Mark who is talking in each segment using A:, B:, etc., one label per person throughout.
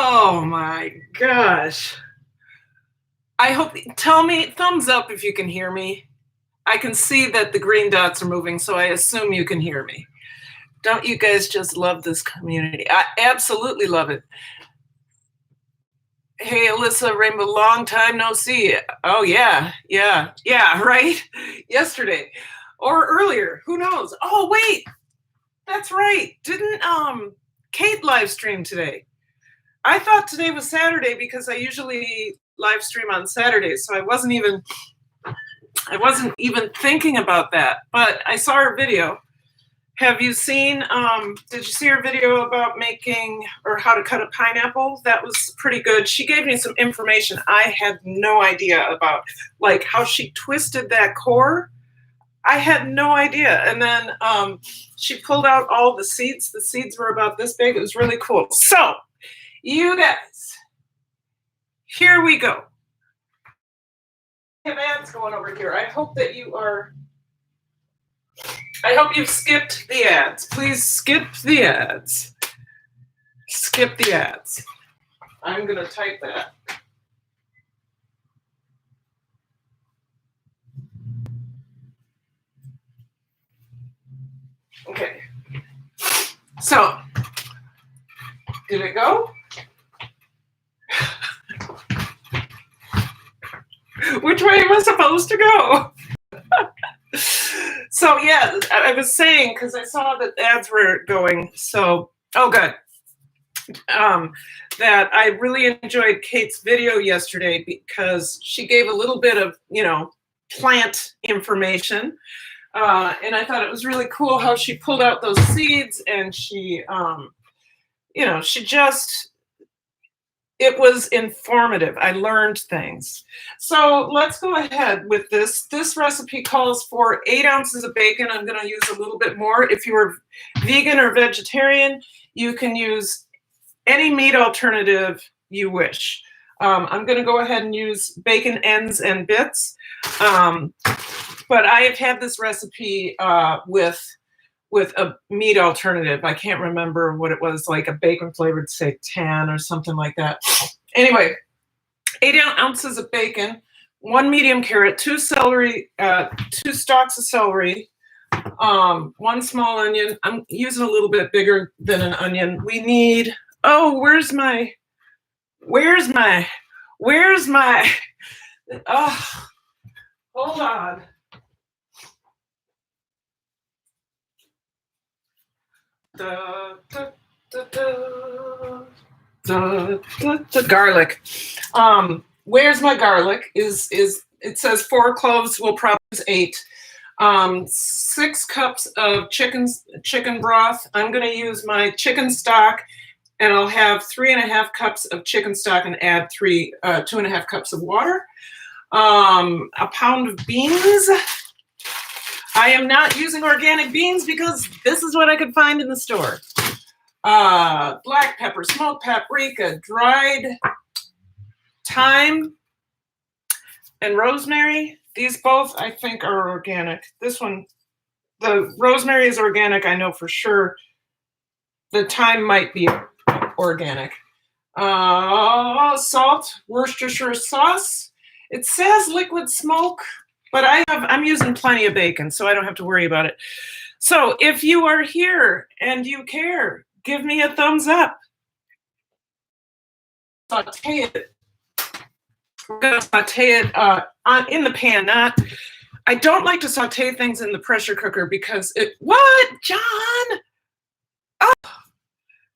A: Oh my gosh. I hope, tell me, thumbs up if you can hear me. I can see that the green dots are moving, so I assume you can hear me. Don't you guys just love this community? I absolutely love it. Hey, Alyssa Rainbow, long time no see. Oh, yeah, right? Yesterday or earlier, who knows? Oh, wait, that's right. Didn't Kate live stream today? I thought today was Saturday because I usually live stream on Saturdays, so I wasn't even thinking about that. But I saw her video. Have you seen, did you see her video about making or how to cut a pineapple? That was pretty good. She gave me some information I had no idea about, like how she twisted that core. I had no idea. And then she pulled out all the seeds. The seeds were about this big. It was really cool. So, you guys, here we go. I have ads going over here. I hope that you are, I hope you've skipped the ads. Please skip the ads. Skip the ads. I'm going to type that. Okay. So, did it go? Which way am I supposed to go? So yeah, I was saying, because I saw that ads were going, so, oh good. That I really enjoyed Kate's video yesterday because she gave a little bit of, plant information. And I thought it was really cool how she pulled out those seeds and she, she just, it was informative. I learned things. So let's go ahead with this. This recipe calls for 8 ounces of bacon. I'm going to use a little bit more. If you are vegan or vegetarian, you can use any meat alternative you wish. I'm going to go ahead and use bacon ends and bits. But I have had this recipe with a meat alternative. I can't remember what it was, like a bacon flavored seitan or something like that. Anyway, 8 ounces of bacon, 1 medium carrot, 2 celery, 2 stalks of celery, 1 small onion. I'm using a little bit bigger than an onion. We need, oh, where's my, oh, hold on. Garlic. Where's my garlic? Is it says 4 cloves, we'll probably use 8. 6 cups of chicken broth. I'm going to use my chicken stock, and I'll have 3.5 cups of chicken stock and add 2.5 cups of water. A pound of beans. I am not using organic beans because this is what I could find in the store. Black pepper, smoked paprika, dried thyme, and rosemary. These both, I think, are organic. This one, the rosemary is organic, I know for sure. The thyme might be organic. Salt, Worcestershire sauce. It says liquid smoke, but I'm using plenty of bacon, so I don't have to worry about it. So if you are here and you care, give me a thumbs up. Saute it. We're going to saute it in the pan. I don't like to saute things in the pressure cooker because what, John? Oh,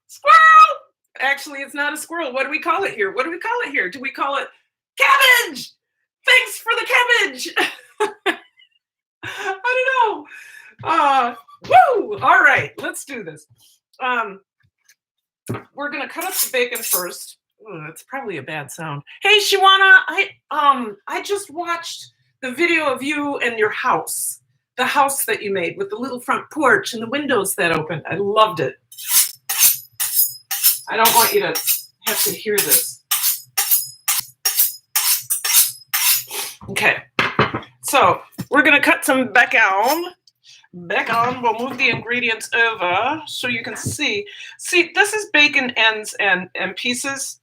A: squirrel! Actually, it's not a squirrel. What do we call it here? Do we call it cabbage? Thanks for the cabbage. I don't know. Woo! All right, let's do this. We're gonna cut up the bacon first. Ooh, that's probably a bad sound. Hey, Shawana, I just watched the video of you and your house, the house that you made with the little front porch and the windows that opened. I loved it. I don't want you to have to hear this. Okay, so we're gonna cut some bacon. back on. We'll move the ingredients over so you can see. See, this is bacon ends and pieces.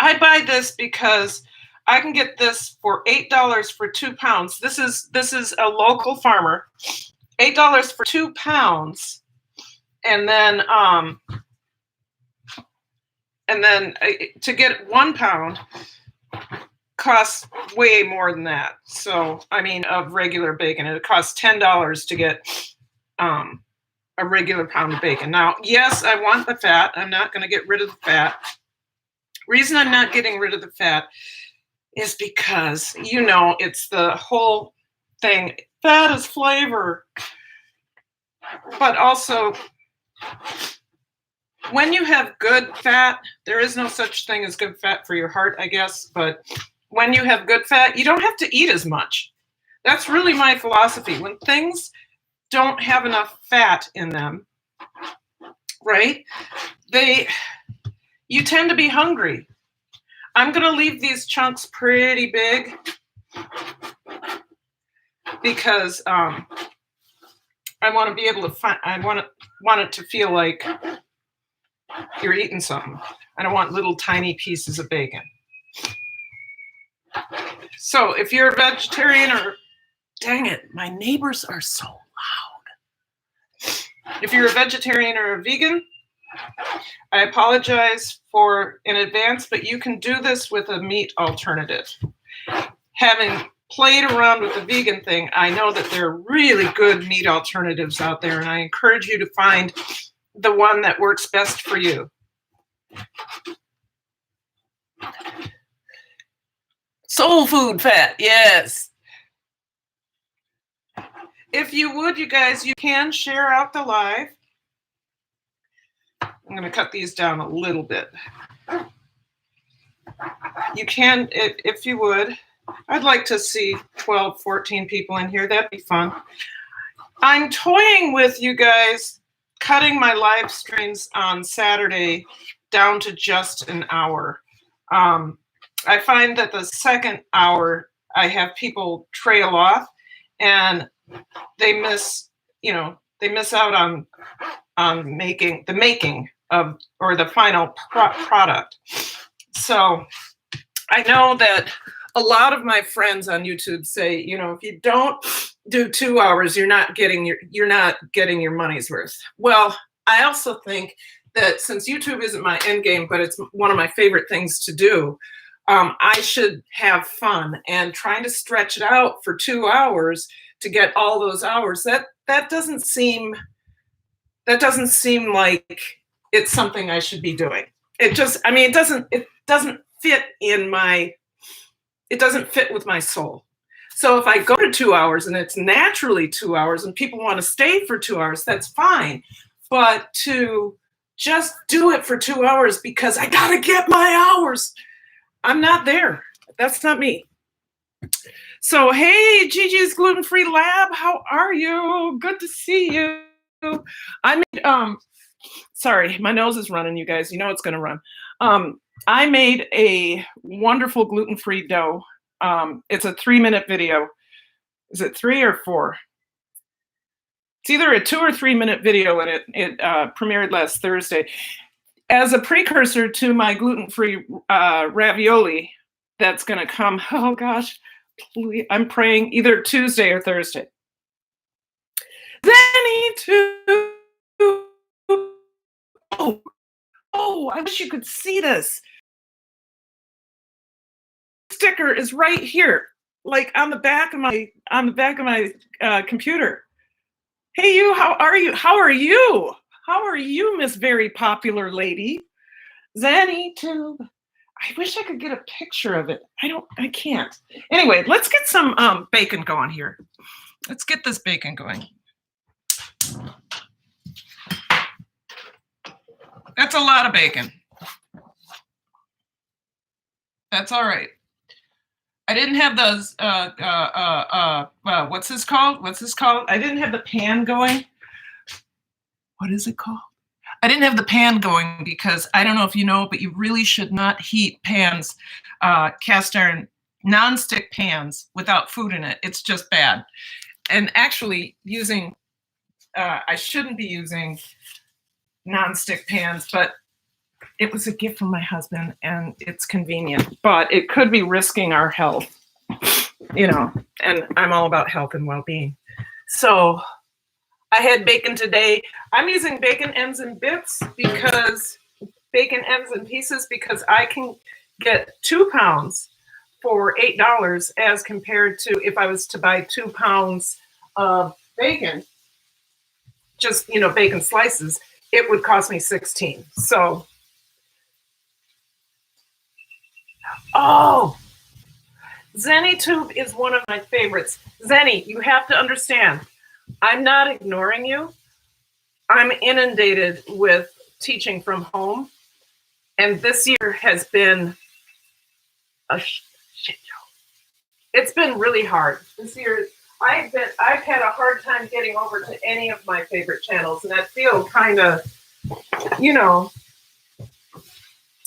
A: I buy this because I can get this for $8 for 2 pounds. This is a local farmer. $8 for 2 pounds. And then to get 1 pound costs way more than that. So, I mean, of regular bacon, it costs $10 to get a regular pound of bacon. Now, yes, I want the fat. I'm not going to get rid of the fat. Reason I'm not getting rid of the fat is because, you know, it's the whole thing. Fat is flavor. But also, when you have good fat, there is no such thing as good fat for your heart, I guess. But when you have good fat, you don't have to eat as much. That's really my philosophy. When things don't have enough fat in them, right, you tend to be hungry. I'm going to leave these chunks pretty big because I want to be able to find, I want it to feel like you're eating something. I don't want little tiny pieces of bacon. So if you're a vegetarian or, dang it, my neighbors are so loud. If you're a vegetarian or a vegan, I apologize in advance, but you can do this with a meat alternative. Having played around with the vegan thing, I know that there are really good meat alternatives out there, and I encourage you to find the one that works best for you. Soul food fat, yes. If you would, you guys, you can share out the live. I'm going to cut these down a little bit. You can, if you would. I'd like to see 12, 14 people in here. That'd be fun. I'm toying with you guys cutting my live streams on Saturday down to just an hour. I find that the second hour, I have people trail off and they miss out on making of, or the final product. So I know that a lot of my friends on YouTube say, you know, if you don't do 2 hours, you're not getting your money's worth. Well, I also think that since YouTube isn't my end game, but it's one of my favorite things to do, I should have fun, and trying to stretch it out for 2 hours to get all those hours. That doesn't seem like it's something I should be doing. It doesn't fit with my soul. So if I go to 2 hours and it's naturally 2 hours and people want to stay for 2 hours, that's fine. But to just do it for 2 hours because I got to get my hours, I'm not there. That's not me. So, hey, Gigi's Gluten-Free Lab, how are you? Good to see you. I made, sorry, my nose is running, you guys. You know it's going to run. I made a wonderful gluten-free dough. It's a 3-minute video. Is it 3 or 4? It's either a 2 or 3-minute video, and it premiered last Thursday as a precursor to my gluten-free ravioli that's going to come. Oh gosh, please, I'm praying either Tuesday or Thursday. Zenny too. Oh, I wish you could see this. Sticker is right here, like on the back of my computer. Hey, you, how are you? How are you? How are you, Miss Very Popular Lady? Zanny Tube. I wish I could get a picture of it. I can't. Anyway, let's get some bacon going here. Let's get this bacon going. That's a lot of bacon. That's all right. I didn't have those, what's this called? I didn't have the pan going. What is it called? I didn't have the pan going because I don't know if you know, but you really should not heat pans, cast iron, nonstick pans without food in it. It's just bad. and actually using, I shouldn't be using nonstick pans, but it was a gift from my husband and it's convenient, but it could be risking our health, and I'm all about health and well-being. So I had bacon today. I'm using bacon ends and bits bacon ends and pieces because I can get 2 pounds for $8 as compared to if I was to buy 2 pounds of bacon, just, bacon slices, it would cost me 16. So, ZennyTube is one of my favorites. Zenny, you have to understand, I'm not ignoring you. I'm inundated with teaching from home. And this year has been a shit show. It's been really hard. This year, I've had a hard time getting over to any of my favorite channels. And I feel kind of,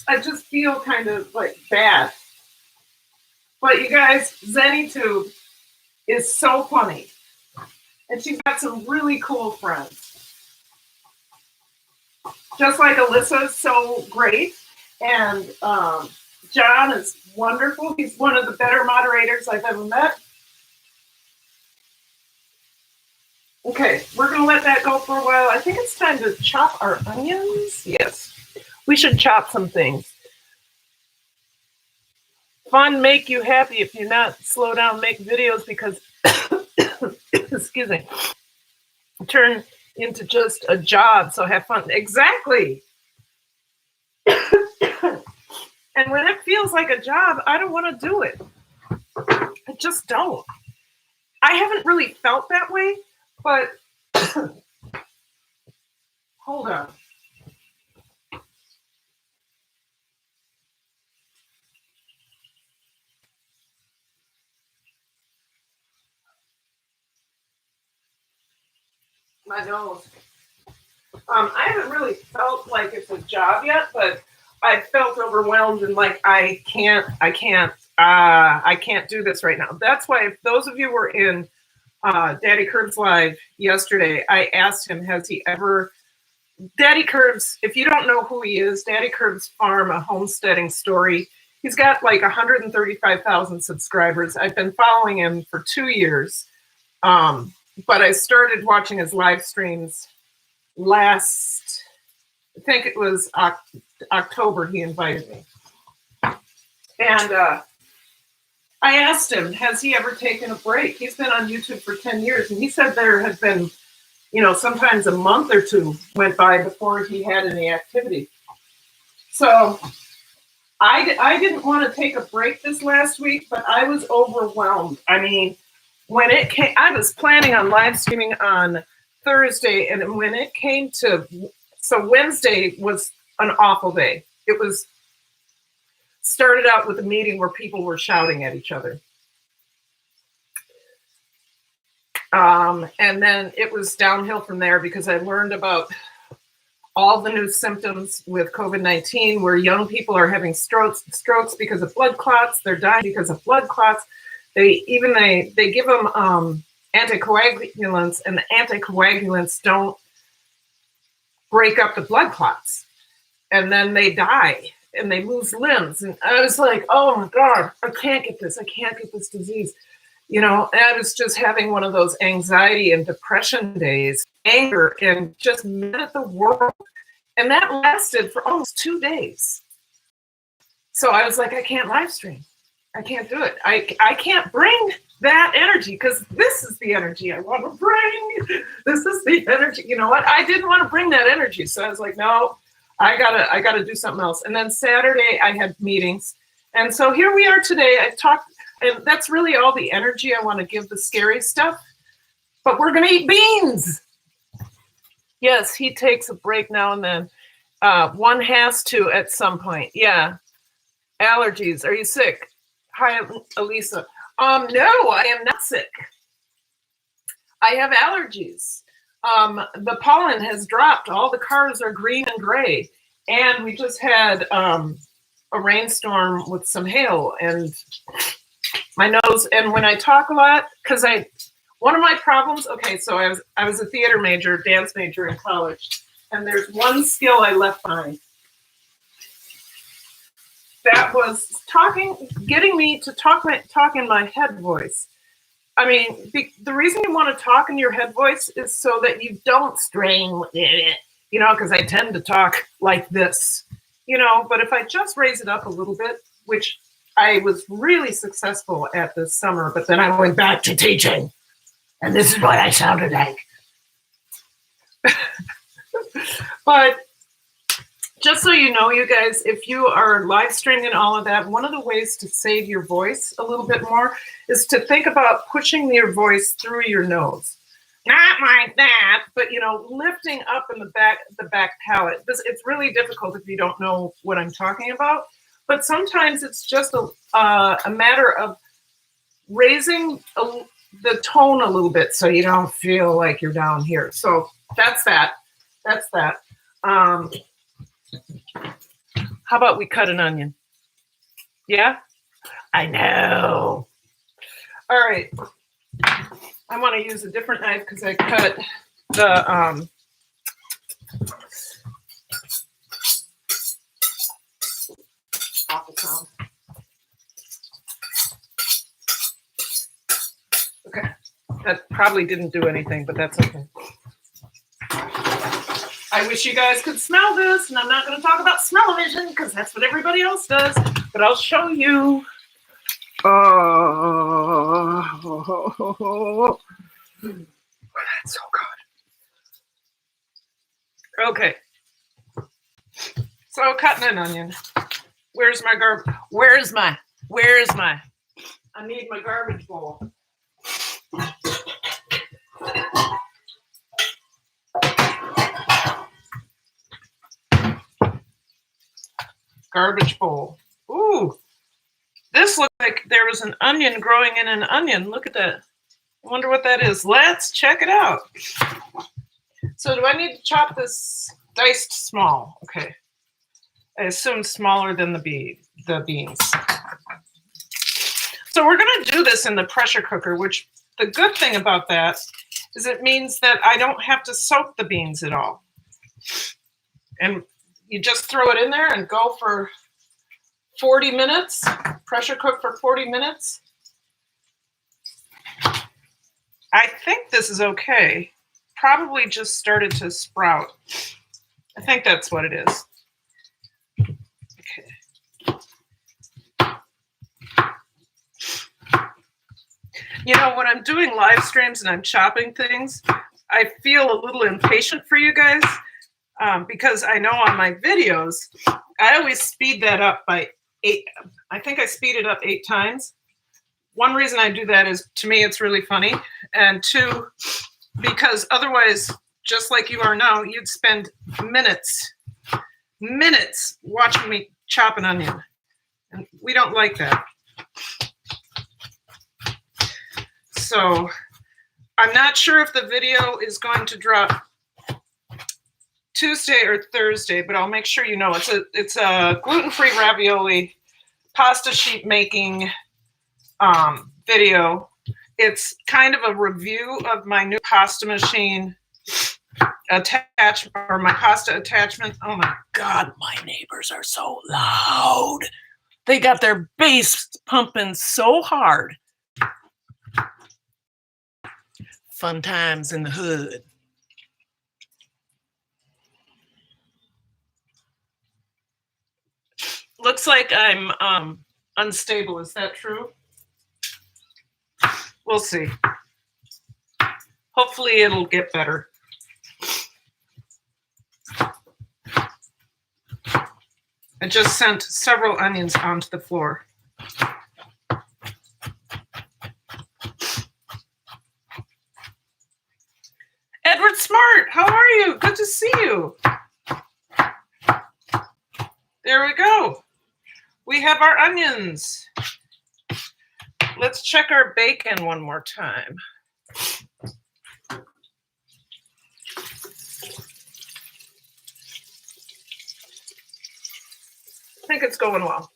A: I just feel kind of like bad. But you guys, ZennyTube is so funny. And she's got some really cool friends. Just like Alyssa's so great. And John is wonderful. He's one of the better moderators I've ever met. Okay, we're going to let that go for a while. I think it's time to chop our onions. Yes, we should chop some things. Fun make you happy. If you're not, slow down, make videos because, excuse me, turn into just a job. So have fun. Exactly. And when it feels like a job, I don't want to do it. I just don't. I haven't really felt that way, but hold on. My nose. I haven't really felt like it's a job yet, but I felt overwhelmed and like I can't do this right now. That's why if those of you were in Daddy Curbs Live yesterday, I asked him, has he ever, Daddy Curbs, if you don't know who he is, Daddy Curbs Farm, a homesteading story. He's got like 135,000 subscribers. I've been following him for 2 years. But I started watching his live streams last, I think it was October, he invited me. And I asked him, has he ever taken a break? He's been on YouTube for 10 years. And he said there had been, sometimes a month or two went by before he had any activity. So I didn't want to take a break this last week, but I was overwhelmed. I mean, when it came, I was planning on live streaming on Thursday, and when it came to, so Wednesday was an awful day. It was started out with a meeting where people were shouting at each other. And then it was downhill from there because I learned about all the new symptoms with COVID-19 where young people are having strokes because of blood clots. They're dying because of blood clots. They give them anticoagulants, and the anticoagulants don't break up the blood clots. And then they die and they lose limbs. And I was like, oh my God, I can't get this. I can't get this disease. And I was just having one of those anxiety and depression days, anger, and just mad at the world. And that lasted for almost 2 days. So I was like, I can't live stream. I can't do it. I can't bring that energy because this is the energy I want to bring. This is the energy. You know what? I didn't want to bring that energy. So I was like, no, I gotta do something else. And then Saturday I had meetings. And so here we are today. I talked, and that's really all the energy I want to give the scary stuff. But we're going to eat beans. Yes, he takes a break now and then. One has to at some point. Yeah. Allergies. Are you sick? Hi, Elisa. No, I am not sick. I have allergies. The pollen has dropped. All the cars are green and gray. And we just had a rainstorm with some hail and my nose. And when I talk a lot, because One of my problems, okay, so I was a theater major, dance major in college, and there's one skill I left behind. That was getting me to talk in my head voice. I mean, the reason you want to talk in your head voice is so that you don't strain, because I tend to talk like this, but if I just raise it up a little bit, which I was really successful at this summer, but then I went back to teaching, and this is what I sounded like. But just so you know, you guys, if you are live streaming all of that, one of the ways to save your voice a little bit more is to think about pushing your voice through your nose. Not like that, but lifting up in the back palate. It's really difficult if you don't know what I'm talking about. But sometimes it's just a matter of raising the tone a little bit so you don't feel like you're down here. So that's that. That's that. How about we cut an onion? Yeah? I know. All right. I want to use a different knife because I cut the awful sound. Okay. That probably didn't do anything, but that's okay. I wish you guys could smell this, and I'm not going to talk about smell-o-vision because that's what everybody else does, but I'll show you. Oh, that's so good. Okay. So cutting an onion. Where's my I need my garbage bowl. Garbage bowl. Ooh, this looks like there was an onion growing in an onion. Look at that. I wonder what that is. Let's check it out. So do I need to chop this diced small? Okay. I assume smaller than the beans. So we're going to do this in the pressure cooker, which the good thing about that is it means that I don't have to soak the beans at all. And you just throw it in there and go for 40 minutes, pressure cook for 40 minutes. I think this is okay. Probably just started to sprout. I think that's what it is. Okay. When I'm doing live streams and I'm chopping things, I feel a little impatient for you guys because I know on my videos, I always speed that up by 8. I think I speed it up 8 times. One reason I do that is, to me, it's really funny. And 2, because otherwise, just like you are now, you'd spend minutes watching me chop an onion. And we don't like that. So I'm not sure if the video is going to drop Tuesday or Thursday, but I'll make sure you know. It's a gluten-free ravioli pasta sheet making video. It's kind of a review of my new pasta machine my pasta attachment. Oh my God, my neighbors are so loud. They got their bass pumping so hard. Fun times in the hood. Looks like I'm unstable. Is that true? We'll see. Hopefully it'll get better. I just sent several onions onto the floor. Edward Smart, how are you? Good to see you. There we go. We have our onions. Let's check our bacon one more time. I think it's going well.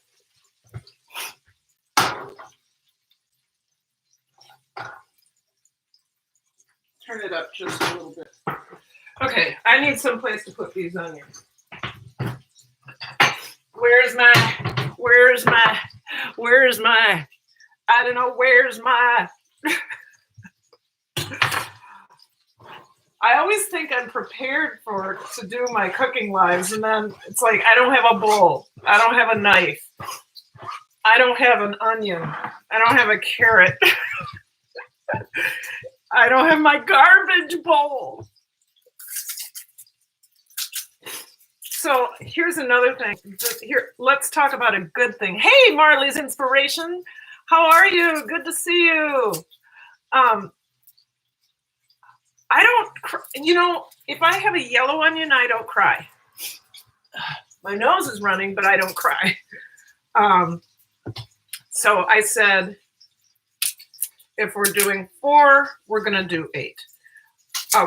A: just a little bit. Okay, I need some place to put these onions. Where's my, I don't know, where's my, I always think I'm prepared to do my cooking lives, and then it's like, I don't have a bowl. I don't have a knife. I don't have an onion. I don't have a carrot. I don't have my garbage bowl. So here's another thing. Here, let's talk about a good thing. Hey, Marley's Inspiration. How are you? Good to see you. I don't, if I have a yellow onion, I don't cry. My nose is running, but I don't cry. So I said, if we're doing 4, we're going to do 8.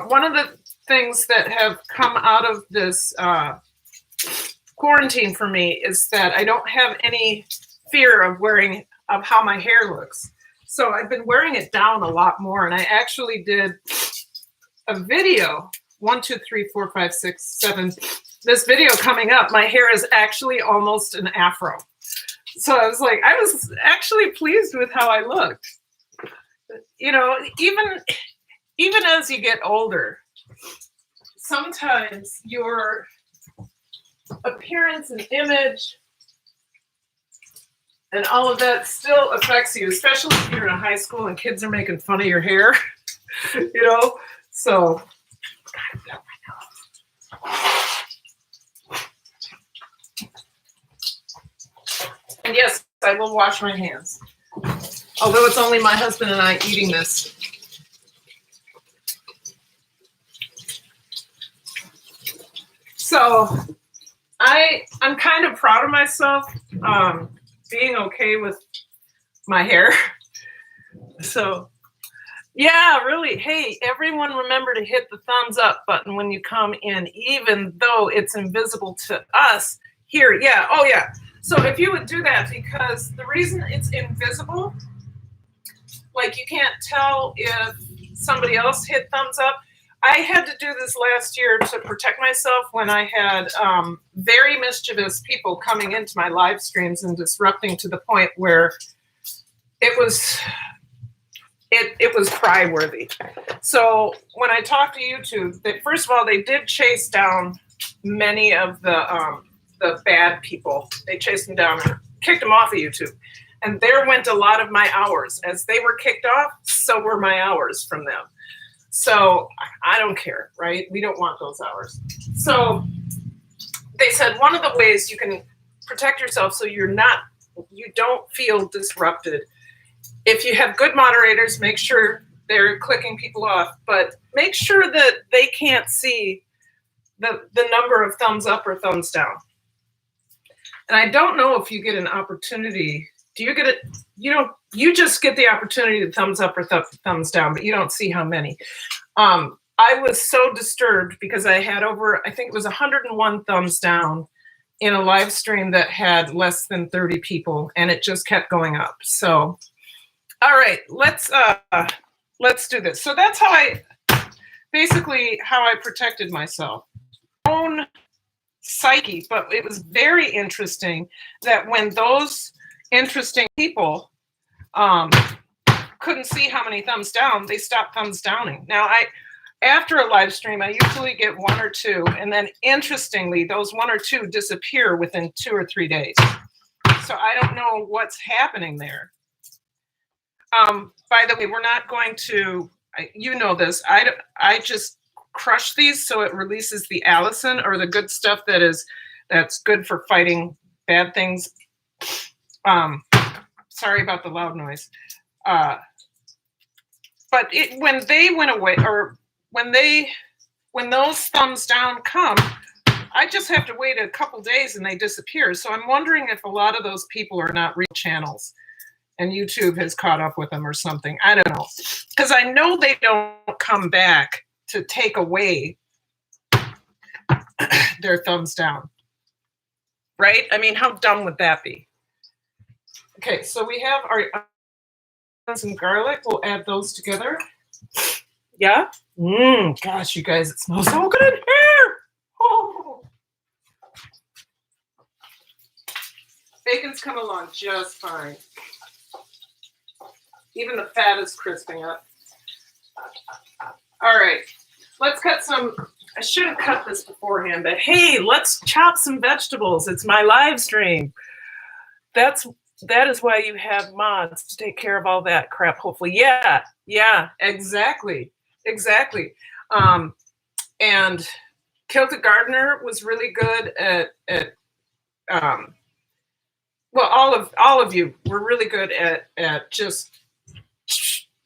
A: One of the things that have come out of this quarantine for me is that I don't have any fear of how my hair looks. So I've been wearing it down a lot more. And I actually did a video, 1, 2, 3, 4, 5, 6, 7. This video coming up, my hair is actually almost an afro. So I was like, I was actually pleased with how I looked. Even as you get older, sometimes your appearance and image and all of that still affects you, especially if you're in high school and kids are making fun of your hair, So, and yes, I will wash my hands. Although it's only my husband and I eating this. So I'm kind of proud of myself being okay with my hair. So yeah, really. Hey, everyone remember to hit the thumbs up button when you come in, even though it's invisible to us here. Yeah. Oh yeah. So if you would do that, because the reason it's invisible, like you can't tell if somebody else hit thumbs up. I had to do this last year to protect myself when I had very mischievous people coming into my live streams and disrupting to the point where it was cry-worthy. So when I talked to YouTube, first of all, they did chase down many of the bad people. They chased them down and kicked them off of YouTube. And there went a lot of my hours. As they were kicked off, so were my hours from them. So I don't care, right? We don't want those hours. So they said one of the ways you can protect yourself so you don't feel disrupted. If you have good moderators, make sure they're clicking people off, but make sure that they can't see the number of thumbs up or thumbs down. And I don't know if you get an opportunity. Do you get it? You just get the opportunity to thumbs up or thumbs down, but you don't see how many. I was so disturbed because I had I think it was 101 thumbs down in a live stream that had less than 30 people, and it just kept going up. So, all right, let's do this. So that's how I protected myself. Own psyche, but it was very interesting that when those interesting people couldn't see how many thumbs down, they stopped thumbs downing. Now, after a live stream, I usually get 1 or 2, and then interestingly, those 1 or 2 disappear within 2 or 3 days. So I don't know what's happening there. By the way, we're not going to, this, I just crush these so it releases the allicin, or the good stuff that's good for fighting bad things. Sorry about the loud noise. But when they went away, or when those thumbs down come, I just have to wait a couple days and they disappear. So I'm wondering if a lot of those people are not real channels and YouTube has caught up with them or something. I don't know. Because I know they don't come back to take away their thumbs down. Right? I mean, how dumb would that be? Okay, so we have our onions and garlic. We'll add those together. Yeah? Gosh, you guys, it smells so good in here. Oh. Bacon's come along just fine. Even the fat is crisping up. All right, let's cut some. I should have cut this beforehand, but hey, let's chop some vegetables. It's my live stream. That is why you have mods to take care of all that crap, hopefully. Yeah, exactly. And Kilda Gardner was really good at well, all of you were really good at just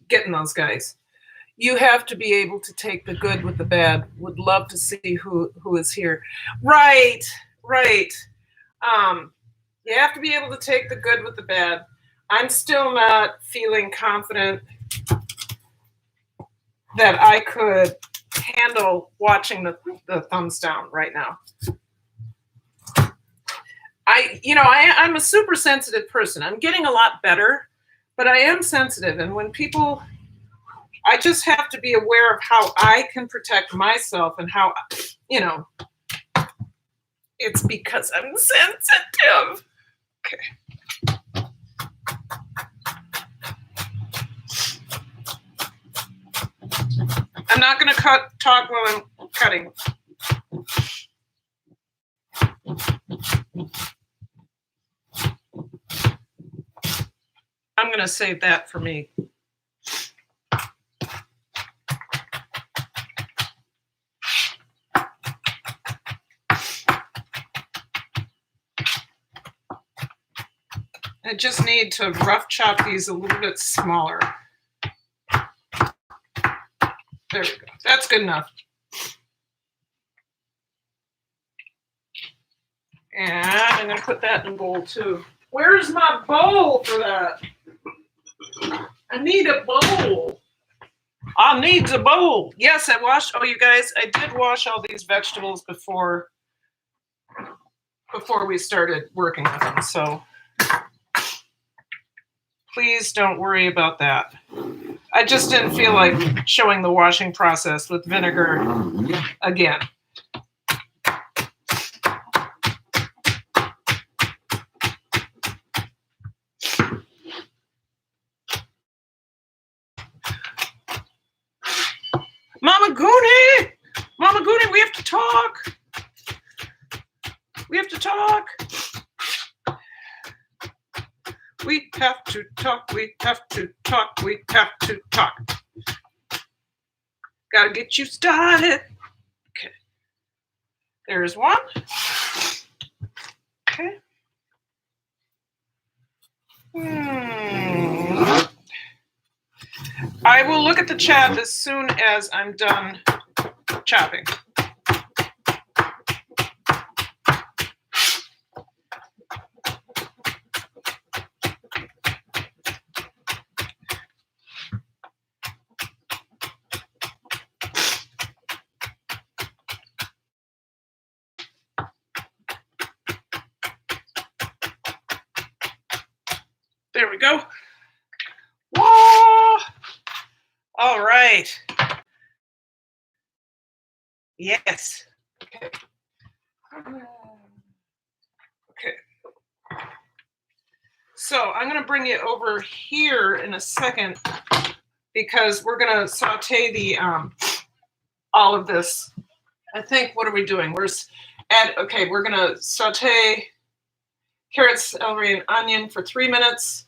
A: getting those guys. You have to be able to take the good with the bad. Would love to see who is here. Right. You have to be able to take the good with the bad. I'm still not feeling confident that I could handle watching the thumbs down right now. I'm a super sensitive person. I'm getting a lot better, but I am sensitive. And when people, I just have to be aware of how I can protect myself and how, it's because I'm sensitive. Okay. I'm not going to talk while I'm cutting. I'm going to save that for me. I just need to rough chop these a little bit smaller. There we go. That's good enough. And I'm going to put that in a bowl too. Where's my bowl for that? I need a bowl. I need a bowl. Yes, I washed. Oh, you guys, I did wash all these vegetables before we started working with them. So please don't worry about that. I just didn't feel like showing the washing process with vinegar again. Mama Goonie, we have to talk. We have to talk. Gotta get you started. Okay. There's one. Okay. I will look at the chat as soon as I'm done chopping. There we go. Whoa! All right. Yes. Okay. Okay. So I'm going to bring it over here in a second because we're going to saute the all of this. I think, what are we doing? We're going to saute carrots, celery, and onion for 3 minutes.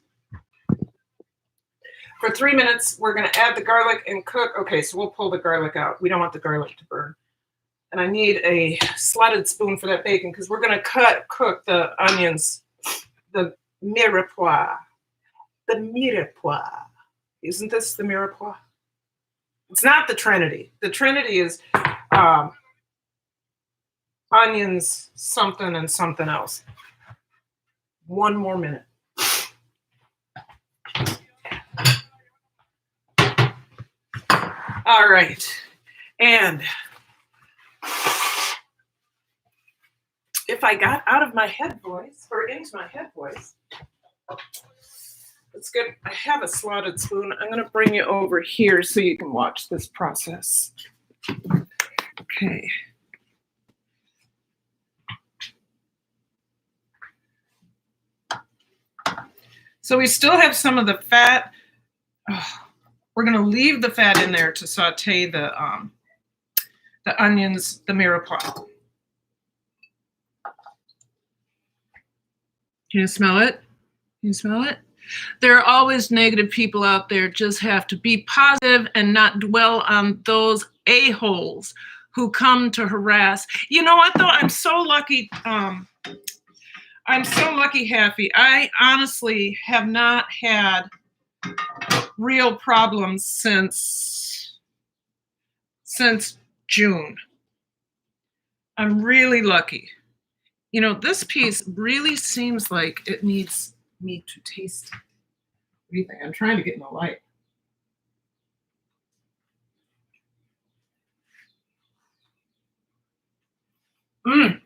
A: For 3 minutes, we're going to add the garlic and cook. Okay, so we'll pull the garlic out. We don't want the garlic to burn. And I need a slotted spoon for that bacon because we're going to cook the onions, the mirepoix. The mirepoix. Isn't this the mirepoix? It's not the Trinity. The Trinity is onions, something, and something else. 1 more minute. All right. And if I got out of my head voice or into my head voice, let's get, I have a slotted spoon. I'm going to bring you over here so you can watch this process. Okay. So we still have some of the fat. Oh, we're going to leave the fat in there to saute the onions, the mirepoix. Can you smell it? Can you smell it? There are always negative people out there. Just have to be positive and not dwell on those a-holes who come to harass. You know what, though? I'm so lucky. I'm so lucky, Happy. I honestly have not had real problems since June. I'm really lucky. You know, this piece really seems like it needs me to taste it. What do you think? I'm trying to get in the light. Mmm.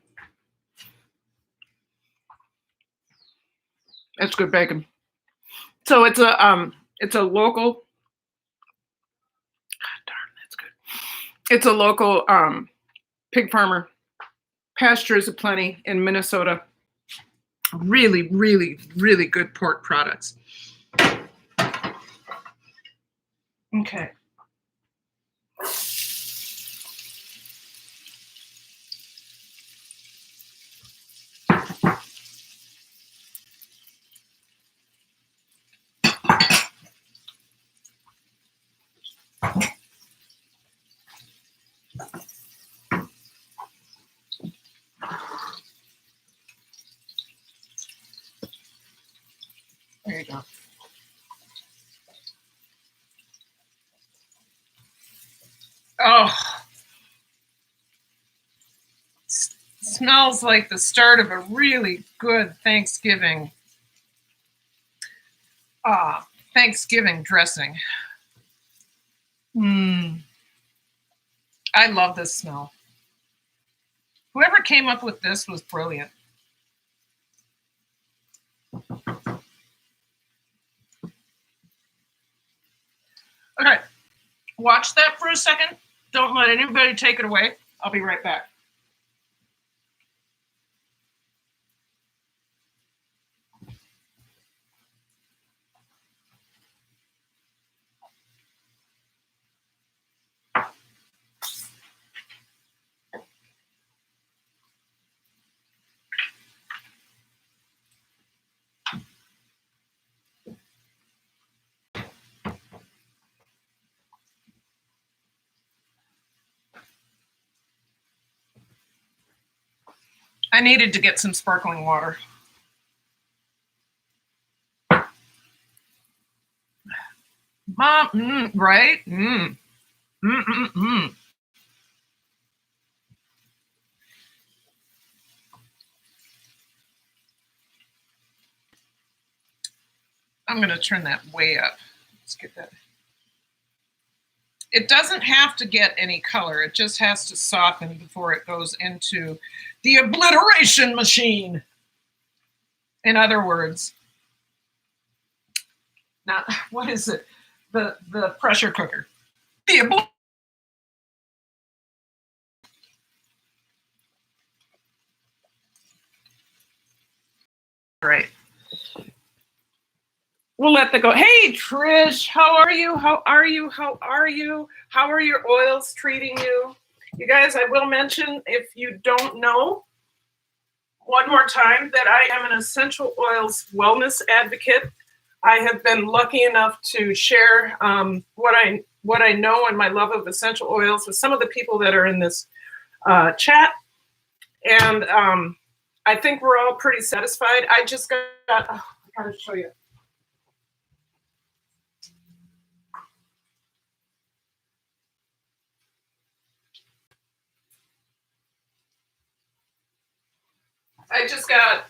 A: That's good bacon. So it's a local. God darn, that's good. It's a local pig farmer. Pastures aplenty in Minnesota. Really, really, really good pork products. Okay. There you go. Oh, smells like the start of a really good Thanksgiving dressing. I love this smell. Whoever came up with this was brilliant. Okay, watch that for a second. Don't let anybody take it away. I'll be right back. I needed to get some sparkling water. Mom, right? I'm going to turn that way up. Let's get that. It doesn't have to get any color. It just has to soften before it goes into the obliteration machine. In other words, now, what is it? The pressure cooker. The Right. We'll let that go. Hey, Trish, how are you? How are you? How are you? How are your oils treating you? You guys, I will mention, if you don't know, one more time, that I am an essential oils wellness advocate. I have been lucky enough to share what I know and my love of essential oils with some of the people that are in this chat. And I think we're all pretty satisfied. I just got, I gotta show you. I just got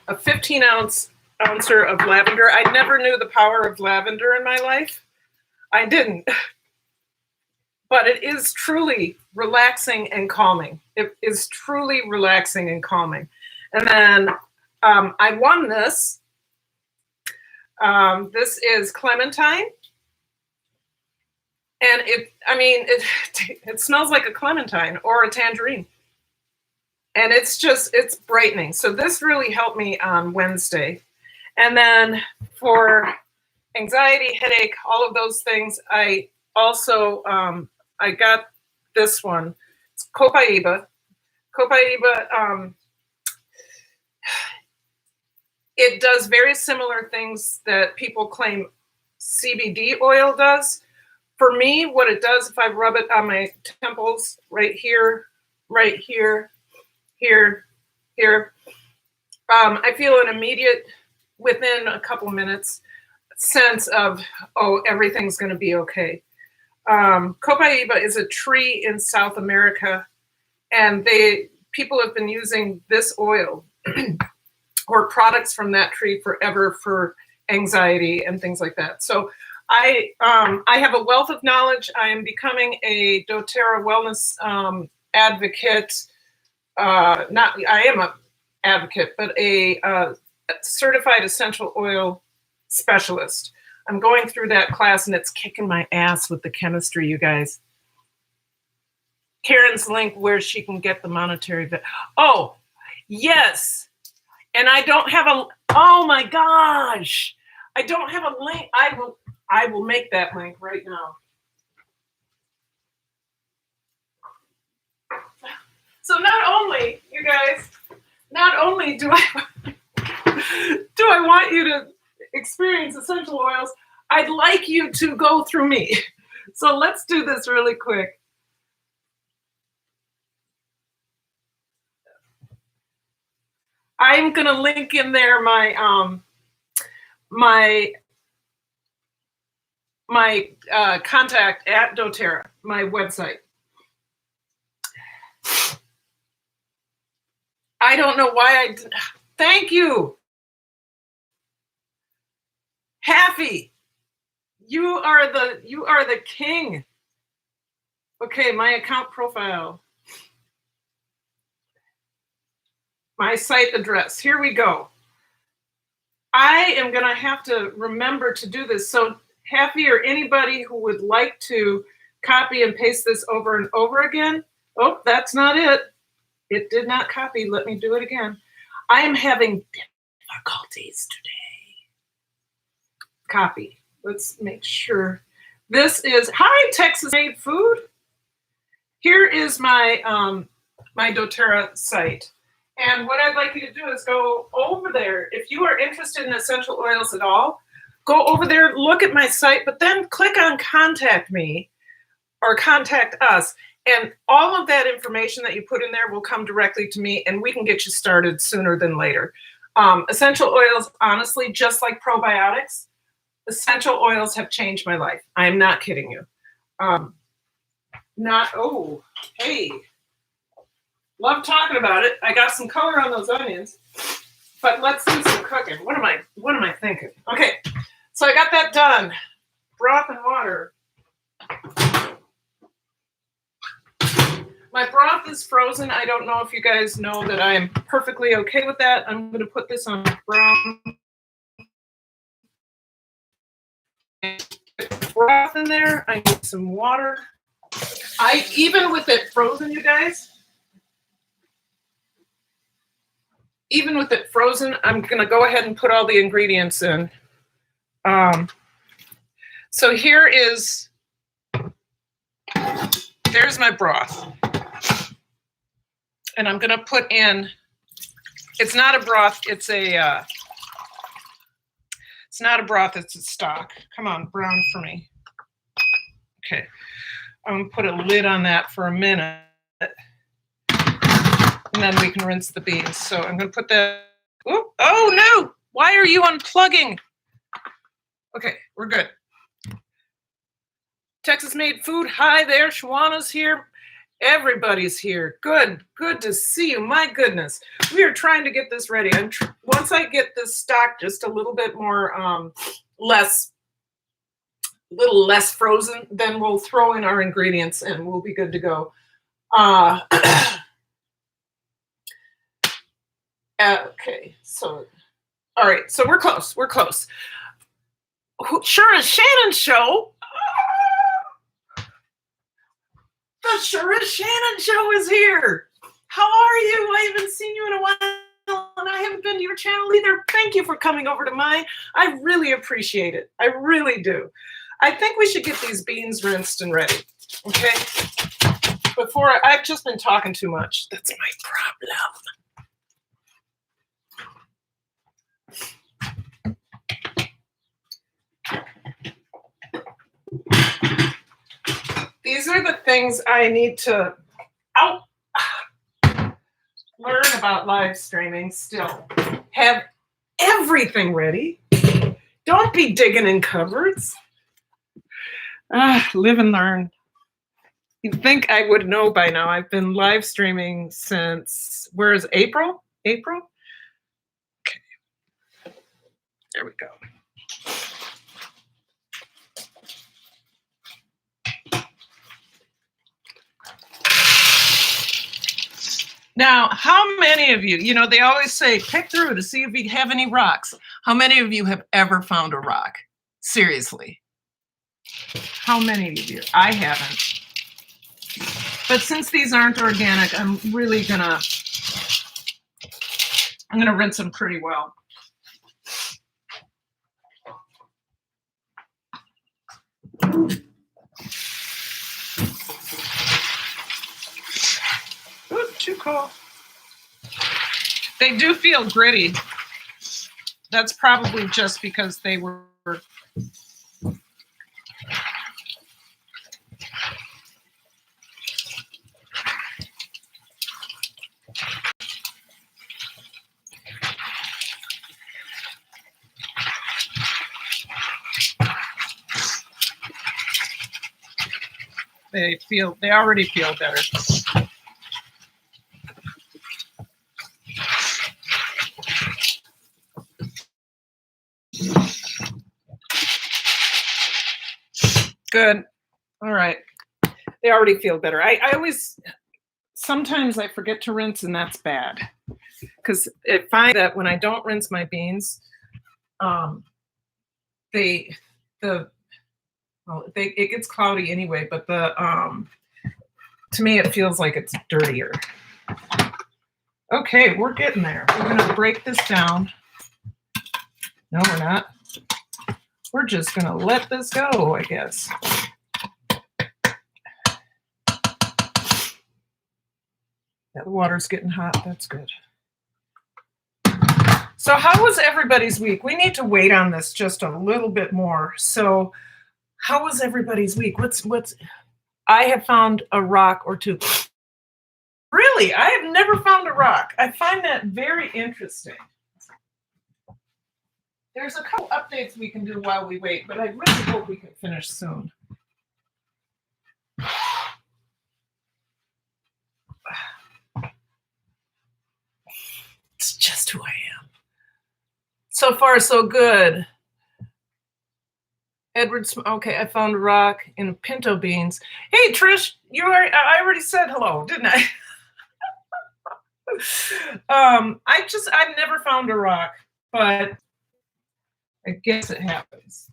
A: a 15 ouncer of lavender. I never knew the power of lavender in my life. I didn't. But it is truly relaxing and calming. It is truly relaxing and calming. And then I won this This is clementine. And it smells like a clementine or a tangerine. And it's brightening. So this really helped me on Wednesday. And then for anxiety, headache, all of those things, I also, I got this one. It's Copaiba. Copaiba, it does very similar things that people claim CBD oil does. For me, what it does, if I rub it on my temples, right here, here, I feel an immediate, within a couple minutes, sense of, oh, everything's going to be okay. Copaiba is a tree in South America, and people have been using this oil or products from that tree forever for anxiety and things like that. So I have a wealth of knowledge. I am becoming a doTERRA wellness advocate. I am an advocate, but a certified essential oil specialist. I'm going through that class, and it's kicking my ass with the chemistry, you guys. Karen's link where she can get the monetary. Oh, yes. And I don't have oh my gosh. I don't have a link. I will make that link right now. So not only, you guys, do I want you to experience essential oils, I'd like you to go through me. So let's do this really quick. I'm going to link in there my contact at doTERRA, my website. I don't know why thank you. Happy. You are the king. Okay, my account profile. My site address. Here we go. I am going to have to remember to do this. So Happy or anybody who would like to copy and paste this over and over again. Oh, that's not it. It did not copy. Let me do it again. I am having difficulties today. Copy. Let's make sure. This is, hi, Texas Made Food. Here is my my doTERRA site. And what I'd like you to do is go over there. If you are interested in essential oils at all, go over there, look at my site, but then click on contact me or contact us. And all of that information that you put in there will come directly to me, and we can get you started sooner than later. Essential oils, honestly, just like probiotics, essential oils have changed my life. I'm not kidding you. Oh, hey. Love talking about it. I got some color on those onions, but let's do some cooking. What am I thinking? Okay, so I got that done. Broth and water. My broth is frozen. I don't know if you guys know that I'm perfectly okay with that. I'm going to put this on brown. Broth in there. I need some water. Even with it frozen, you guys, even with it frozen, I'm going to go ahead and put all the ingredients in. So there's my broth. And I'm going to put in, it's not a broth, it's not a broth, it's a stock. Come on, brown for me. Okay. I'm going to put a lid on that for a minute. And then we can rinse the beans. So I'm going to put that. Oh no! Why are you unplugging? Okay, we're good. Texas Made Food. Hi there. Shawana's here. Everybody's here. Good to see you. My goodness. We are trying to get this ready. Once I get this stock just a little bit more less frozen, then we'll throw in our ingredients and we'll be good to go. Okay, so all right, so we're close. Sure as Shannon show. The Sure as Shannon show is here. How are you? I haven't seen you in a while, and I haven't been to your channel either. Thank you for coming over to mine. I really appreciate it. I really do. I think we should get these beans rinsed and ready. Okay? I've just been talking too much. That's my problem. These are the things I need to learn about live streaming still. Have everything ready. Don't be digging in cupboards. Live and learn. You'd think I would know by now. I've been live streaming since, where is April? April? Okay. There we go. Now, how many of you, they always say, pick through to see if you have any rocks. How many of you have ever found a rock? Seriously. How many of you? I haven't. But since these aren't organic, I'm really gonna rinse them pretty well. Ooh, too cold. They do feel gritty. That's probably just because they were they already feel better. Good. All right. They already feel better. I always, sometimes I forget to rinse, and that's bad. Because I find that when I don't rinse my beans, it gets cloudy anyway, but to me it feels like it's dirtier. Okay, we're getting there. We're gonna break this down. No, we're not. We're just gonna let this go, I guess. Yeah, the water's getting hot. That's good. So how was everybody's week? We need to wait on this just a little bit more. So how was everybody's week? I have found a rock or two. Really? I have never found a rock. I find that very interesting. There's a couple updates we can do while we wait, but I really hope we can finish soon. It's just who I am. So far, so good. Edward, okay, I found a rock in pinto beans. Hey, Trish, I already said hello, didn't I? I've never found a rock, but I guess it happens.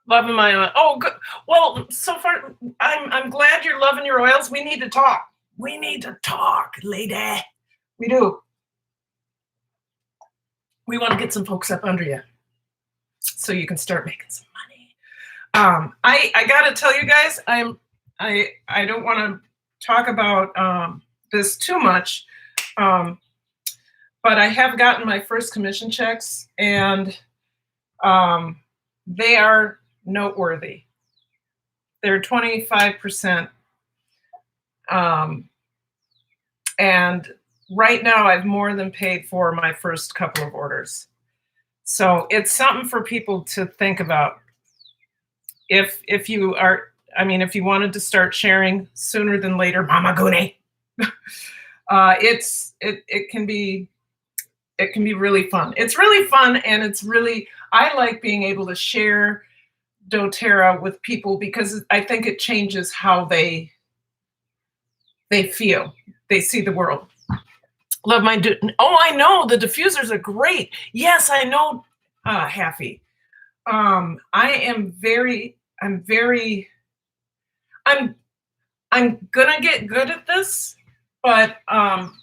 A: Loving my oil. Oh, good. Well, so far, I'm glad you're loving your oils. We need to talk. We need to talk, lady. We do. We want to get some folks up under you so you can start making some money. I got to tell you guys, I don't want to talk about this too much, but I have gotten my first commission checks, and they are noteworthy. They're 25%. And right now I've more than paid for my first couple of orders. So it's something for people to think about. If you wanted to start sharing sooner than later, Mama Goonie, it can be really fun. It's really fun, and I like being able to share doTERRA with people because I think it changes how they feel. They see the world. Love my, oh, I know, the diffusers are great. Yes, I know, Happy. I'm gonna get good at this, but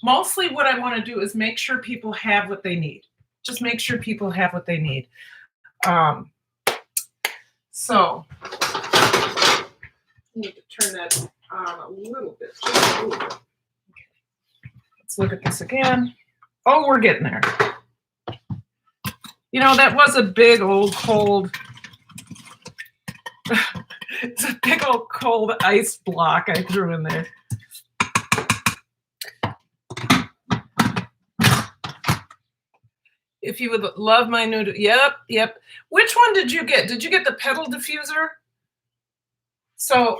A: mostly what I want to do is make sure people have what they need. Just make sure people have what they need. So I need to turn that on a little bit, just a little bit. Let's look at this again. Oh, we're getting there. You know, that was a big old cold. It's a big old cold ice block I threw in there. If you would love my new, yep. Which one did you get? Did you get the pedal diffuser? So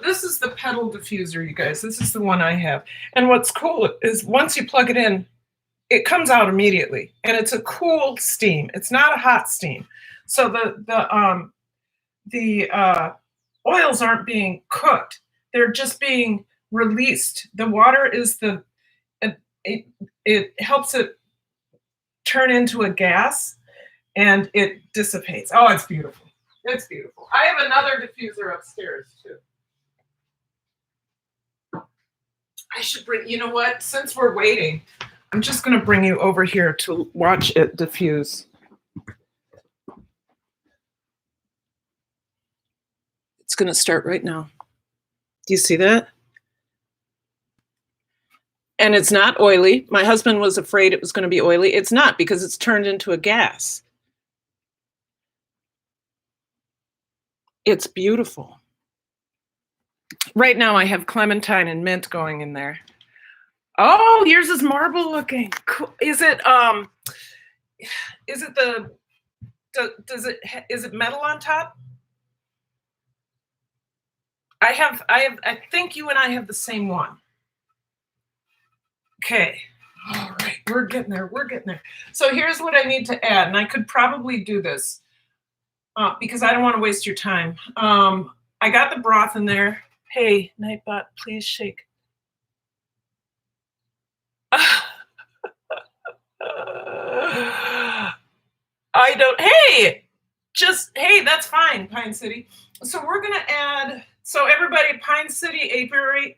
A: this is the pedal diffuser, you guys. This is the one I have. And what's cool is once you plug it in, it comes out immediately, and it's a cool steam. It's not a hot steam. So the oils aren't being cooked. They're just being released. The water is it helps it turn into a gas, and it dissipates. Oh, it's beautiful. It's beautiful. I have another diffuser upstairs too. I should bring, you know what? Since we're waiting, I'm just going to bring you over here to watch it diffuse. It's going to start right now. Do you see that? And it's not oily. My husband was afraid it was going to be oily. It's not, because it's turned into a gas. It's beautiful. Right now I have clementine and mint going in there. Oh, yours is marble looking. Cool. Is it is it metal on top? I think you and I have the same one. Okay. All right, we're getting there. So here's what I need to add, and I could probably do this because I don't want to waste your time. I got the broth in there. Hey, Nightbot, please shake. I don't, hey, that's fine, Pine City. So we're gonna add, so everybody, Pine City Apiary,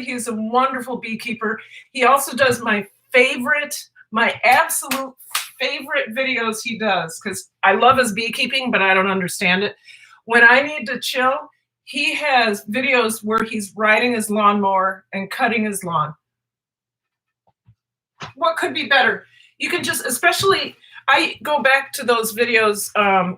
A: he's a wonderful beekeeper. He also does my absolute favorite videos he does, because I love his beekeeping, but I don't understand it. When I need to chill, he has videos where he's riding his lawnmower and cutting his lawn. What could be better? You can just, especially, I go back to those videos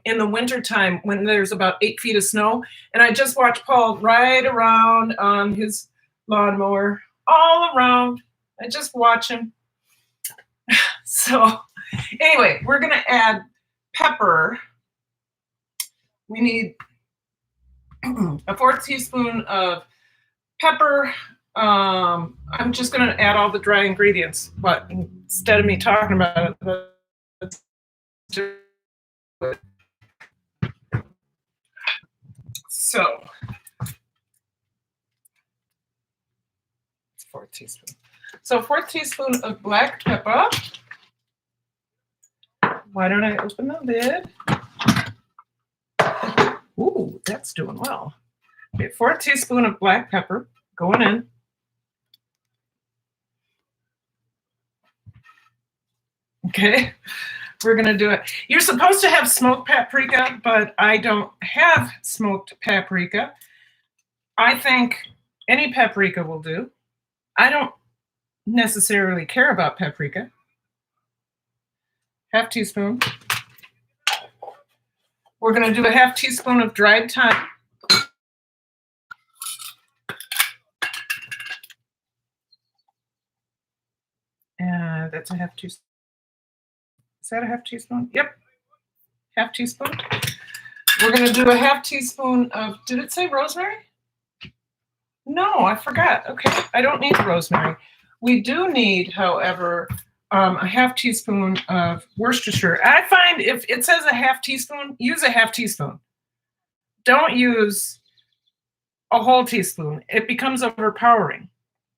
A: in the wintertime when there's about 8 feet of snow, and I just watch Paul ride around on his lawnmower, all around. I just watch him. So anyway, we're gonna add pepper. We need a 4th teaspoon of pepper. I'm just going to add all the dry ingredients, but instead of me talking about it, let's do it. So, it's 4th teaspoon. So 4th teaspoon of black pepper. Why don't I open the lid? Ooh, that's doing well. Okay, 4th teaspoon of black pepper going in. Okay, we're gonna do it. You're supposed to have smoked paprika, but I don't have smoked paprika. I think any paprika will do. I don't necessarily care about paprika. 1/2 teaspoon. We're gonna do a 1/2 teaspoon of dried thyme. That's a 1/2 teaspoon. Is that a 1/2 teaspoon? Yep. 1/2 teaspoon. We're going to do a 1/2 teaspoon of, did it say rosemary? No, I forgot. Okay, I don't need rosemary. We do need, however, a 1/2 teaspoon of Worcestershire. I find if it says a 1/2 teaspoon, use a 1/2 teaspoon. don't use a whole teaspoon. It becomes overpowering.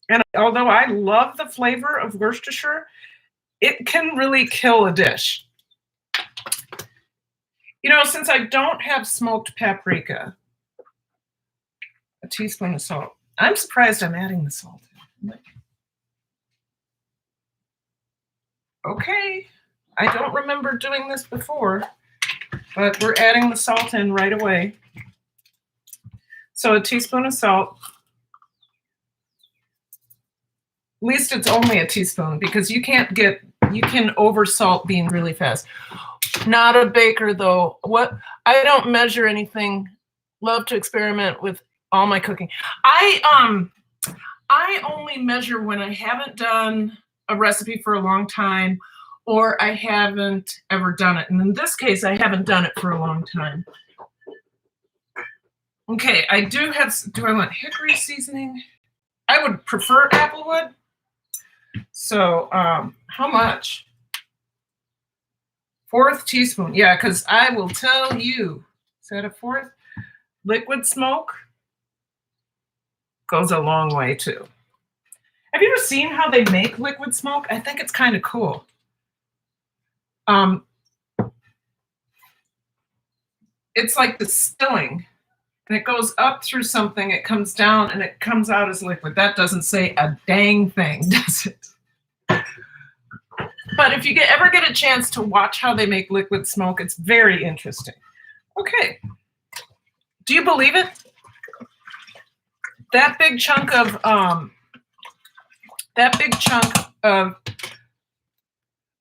A: And although I love the flavor of Worcestershire, it can really kill a dish. You know, since I don't have smoked paprika, a teaspoon of salt. I'm surprised I'm adding the salt. Okay, I don't remember doing this before, but we're adding the salt in right away. So a teaspoon of salt. At least it's only a teaspoon because you can over salt beans really fast. Not a baker though. What? I don't measure anything. Love to experiment with all my cooking. I only measure when I haven't done a recipe for a long time or I haven't ever done it. And in this case, I haven't done it for a long time. Okay, I do I want hickory seasoning? I would prefer applewood. So how much? 1/4 teaspoon. Yeah, because I will tell you, is that a 1/4? Liquid smoke goes a long way too. Have you ever seen how they make liquid smoke? I think it's kind of cool. It's like distilling, and it goes up through something, it comes down, and it comes out as liquid. That doesn't say a dang thing, does it? But if you ever get a chance to watch how they make liquid smoke, it's very interesting. Okay. Do you believe it? That big chunk of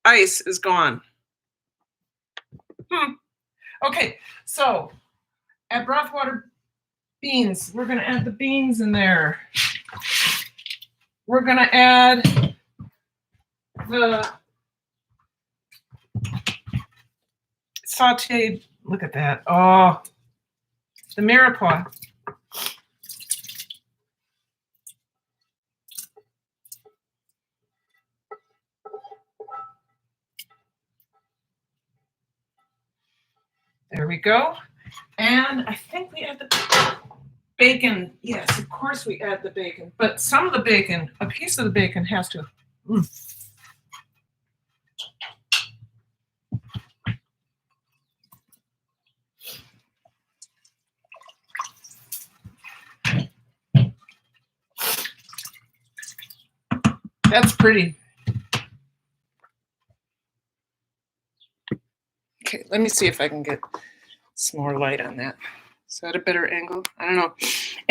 A: ice is gone. Okay, so add broth water beans. We're gonna add the beans in there. We're gonna add the sauteed, look at that. Oh, the mirepoix. There we go. And I think we add the bacon. Yes, of course we add the bacon. But some of the bacon, a piece of the bacon has to. That's pretty. Okay, let me see if I can get some more light on that. Is that a better angle? I don't know.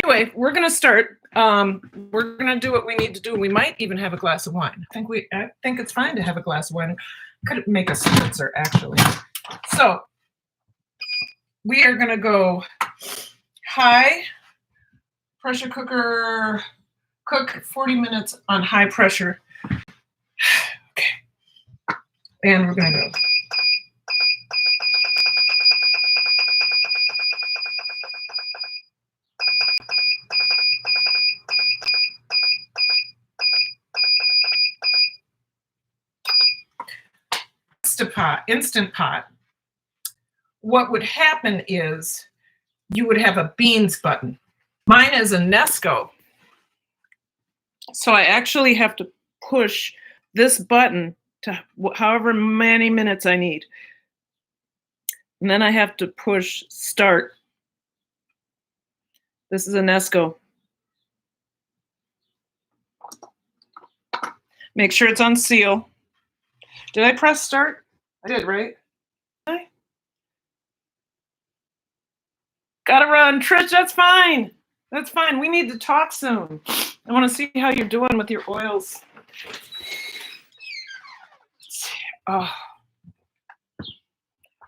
A: Anyway, we're gonna start. We're gonna do what we need to do. We might even have a glass of wine. I think it's fine to have a glass of wine. Could make a spritzer actually. So we are gonna go high pressure cooker. Cook 40 minutes on high pressure. Okay, and we're gonna go. Instant pot. What would happen is you would have a beans button. Mine is a Nesco. So I actually have to push this button to however many minutes I need. And then I have to push start. This is a Nesco. Make sure it's on seal. Did I press start? I did, right? Gotta run. Trish, that's fine. That's fine. We need to talk soon. I want to see how you're doing with your oils. Oh.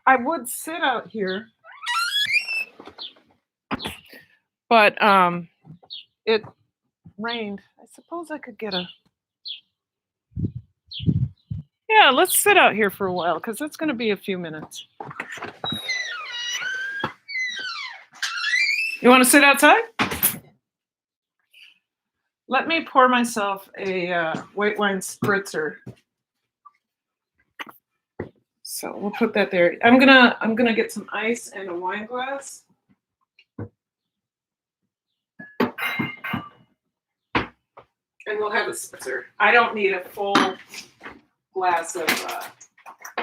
A: I would sit out here, but it rained. I suppose I could get a... Yeah, let's sit out here for a while because it's going to be a few minutes. You want to sit outside? Let me pour myself a white wine spritzer. So we'll put that there. I'm gonna get some ice and a wine glass. and we'll have a spritzer. I don't need a full glass of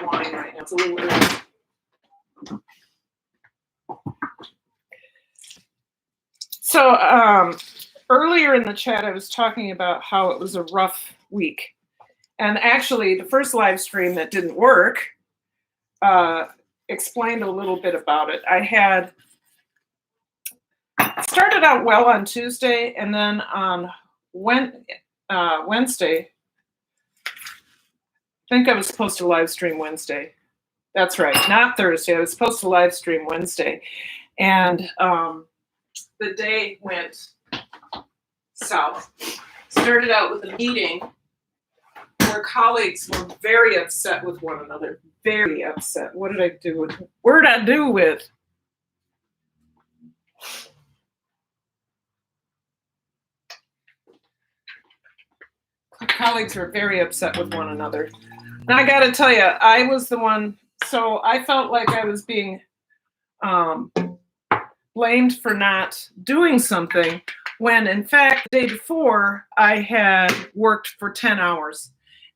A: wine right now. It's a little early. So earlier in the chat, I was talking about how it was a rough week. And actually, the first live stream that didn't work explained a little bit about it. I had started out well on Tuesday, and then on Wednesday, I think I was supposed to live stream Wednesday. That's right, not Thursday. I was supposed to live stream Wednesday. And the day went south. Started out with a meeting where colleagues were very upset with one another. Very upset. What did I do with? What did I do with? Colleagues were very upset with one another. And I got to tell you, I was the one, so I felt like I was being blamed for not doing something when, in fact, the day before, I had worked for 10 hours.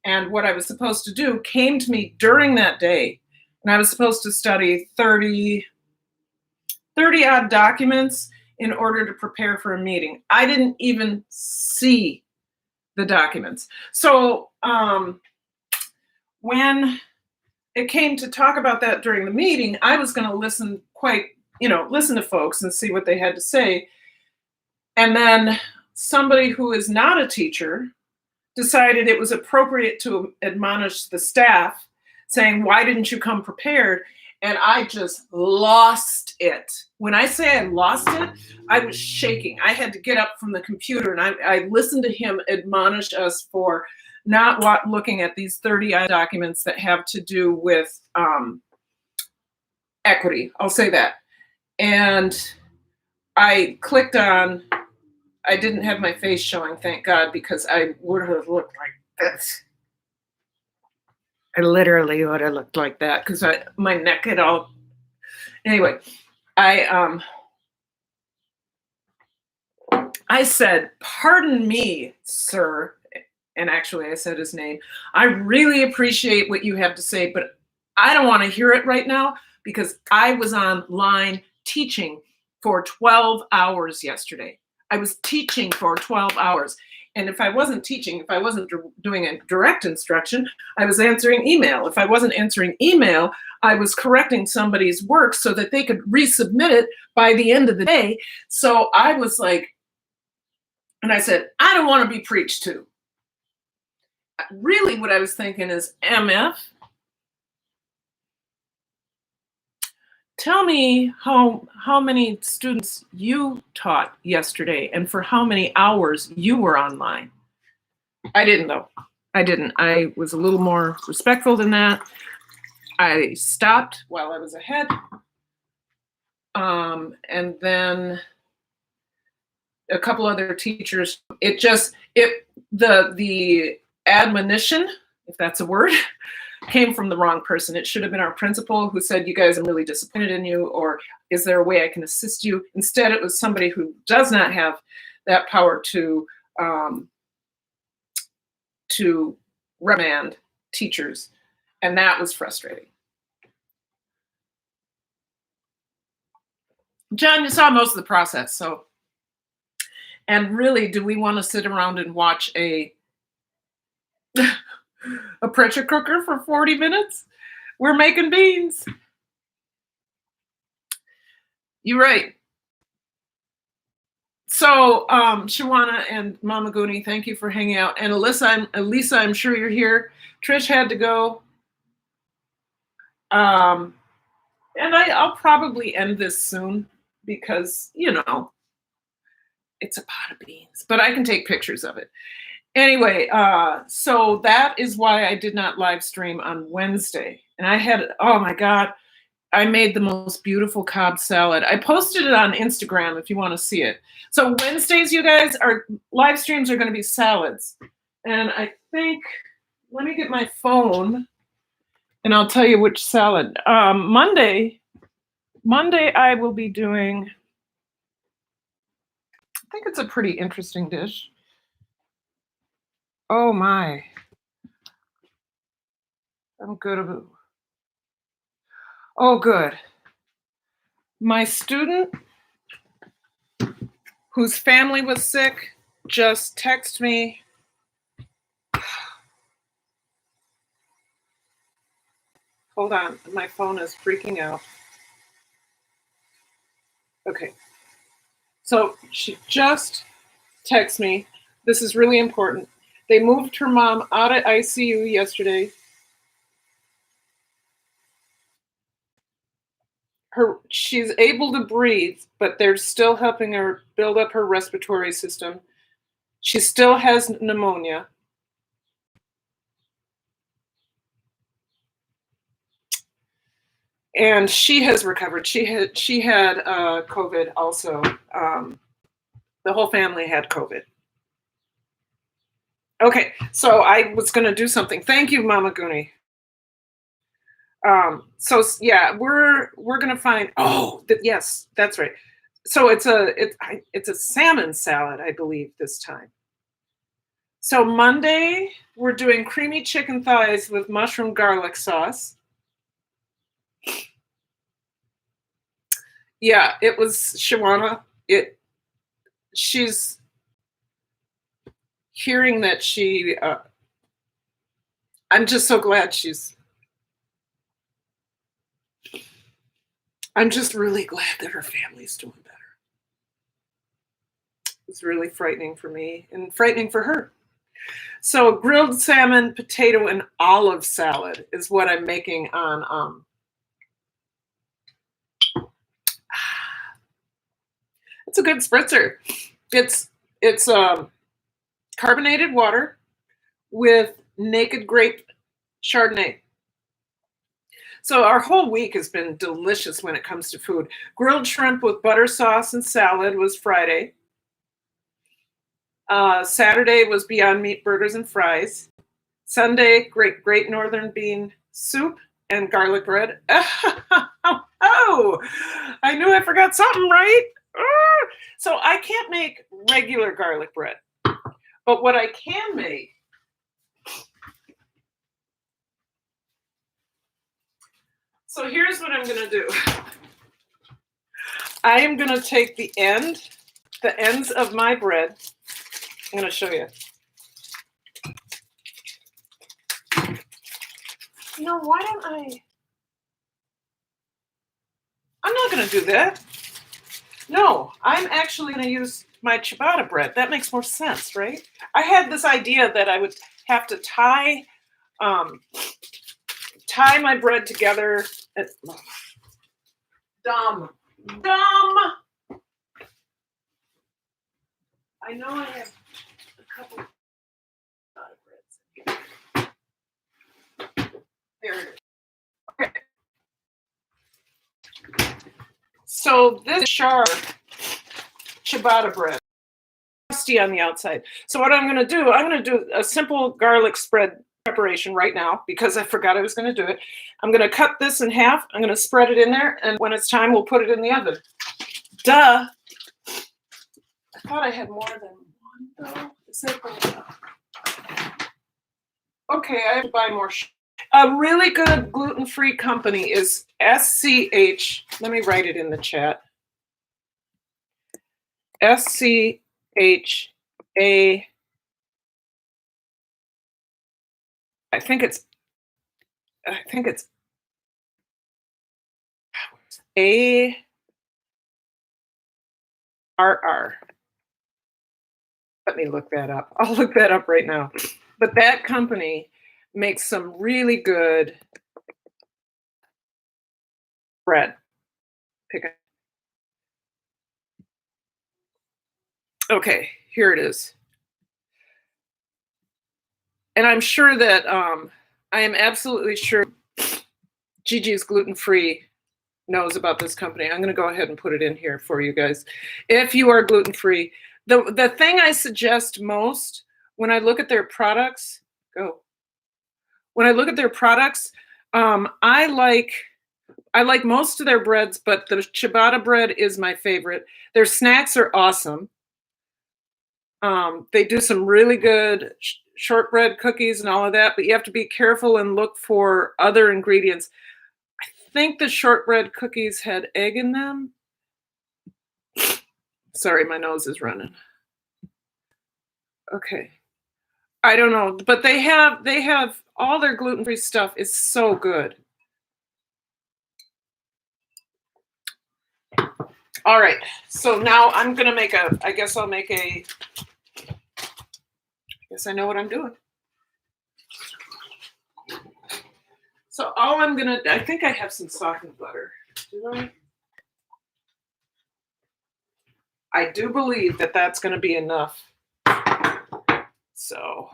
A: And what I was supposed to do came to me during that day. And I was supposed to study 30 odd documents in order to prepare for a meeting. I didn't even see the documents. So when it came to talk about that during the meeting, I was going to listen to folks and see what they had to say. And then somebody who is not a teacher decided it was appropriate to admonish the staff, saying, "Why didn't you come prepared?" And I just lost it. When I say I lost it, I was shaking. I had to get up from the computer, and I listened to him admonish us for not looking at these 30 documents that have to do with equity. I'll say that. And I clicked on, I didn't have my face showing, thank God, because I would have looked like this. I literally would have looked like that because my neck had all. Anyway, I said, "Pardon me, sir," and actually I said his name. "I really appreciate what you have to say, but I don't want to hear it right now because I was online teaching for 12 hours yesterday. I was teaching for 12 hours. And if I wasn't teaching, if I wasn't doing a direct instruction, I was answering email. If I wasn't answering email, I was correcting somebody's work so that they could resubmit it by the end of the day." So I was like, and I said, "I don't want to be preached to." Really what I was thinking is, MF, tell me how many students you taught yesterday and for how many hours you were online. I didn't though. I didn't. I was a little more respectful than that. I stopped while I was ahead. And then a couple other teachers, the admonition, if that's a word, came from the wrong person. It should have been our principal who said, "You guys, I'm really disappointed in you," or "Is there a way I can assist you?" Instead, it was somebody who does not have that power to reprimand teachers. And that was frustrating. John, you saw most of the process. So, and really, do we want to sit around and watch a pressure cooker for 40 minutes? We're making beans. You're right. So, Shawana and Mama Goonie, thank you for hanging out. And Lisa, I'm sure you're here. Trish had to go. And I'll probably end this soon because, it's a pot of beans, but I can take pictures of it. Anyway, so that is why I did not live stream on Wednesday. And I had, oh my God, I made the most beautiful Cobb salad. I posted it on Instagram if you want to see it. So Wednesdays, you guys, our live streams are going to be salads. And I think, let me get my phone and I'll tell you which salad. Monday I will be doing, I think it's a pretty interesting dish. Oh my. I'm good. Oh, good. My student whose family was sick just texted me. Hold on, my phone is freaking out. Okay. So she just texted me. This is really important. They moved her mom out of ICU yesterday. She's able to breathe, but they're still helping her build up her respiratory system. She still has pneumonia. And she has recovered. She had COVID also. The whole family had COVID. Okay, so I was going to do something. Thank you, Mama Goonie. So yeah, we're gonna find. Oh, yes, that's right. So it's a salmon salad, I believe, this time. So Monday we're doing creamy chicken thighs with mushroom garlic sauce. Yeah, it was Shawana. She's hearing that she. I'm just so glad she's. I'm just really glad that her family's doing better. It's really frightening for me and frightening for her. So grilled salmon, potato, and olive salad is what I'm making on. It's a good spritzer. It's carbonated water with Naked Grape Chardonnay. So our whole week has been delicious when it comes to food. Grilled shrimp with butter sauce and salad was Friday. Saturday was Beyond Meat burgers and fries. Sunday, Great Northern bean soup and garlic bread. Oh, I knew I forgot something, right? So I can't make regular garlic bread, but what I can make So here's what I'm going to do. I am going to take the ends of my bread. I'm going to show you. No, why don't I? I'm not going to do that. No, I'm actually going to use my ciabatta bread. That makes more sense, right? I had this idea that I would have to tie my bread together. Dumb. I know I have a couple of breads. There it is. Okay. So this is sharp ciabatta bread. Crusty on the outside. So what I'm going to do, I'm going to do a simple garlic spread preparation right now because I forgot I was going to do it. I'm going to cut this in half. I'm going to spread it in there, and when it's time, we'll put it in the oven. Duh. I thought I had more than one, though. Is that okay, I have to buy more. A really good gluten-free company is SCH. Let me write it in the chat. SCHA. I think it's ARR. Let me look that up. I'll look that up right now. But that company makes some really good bread. Okay, here it is. And I'm sure that I am absolutely sure Gigi's gluten-free knows about this company. I'm going to go ahead and put it in here for you guys. If you are gluten-free, the thing I suggest most when I look at their products, I like most of their breads, but the ciabatta bread is my favorite. Their snacks are awesome. They do some really good shortbread cookies and all of that, but you have to be careful and look for other ingredients. I think the shortbread cookies had egg in them. Sorry, my nose is running. Okay. I don't know, but they have all their gluten-free stuff is so good. All right, so now I'm gonna make I guess I know what I'm doing. So all I think I have some softened butter. Do I? I do believe that that's gonna be enough. So,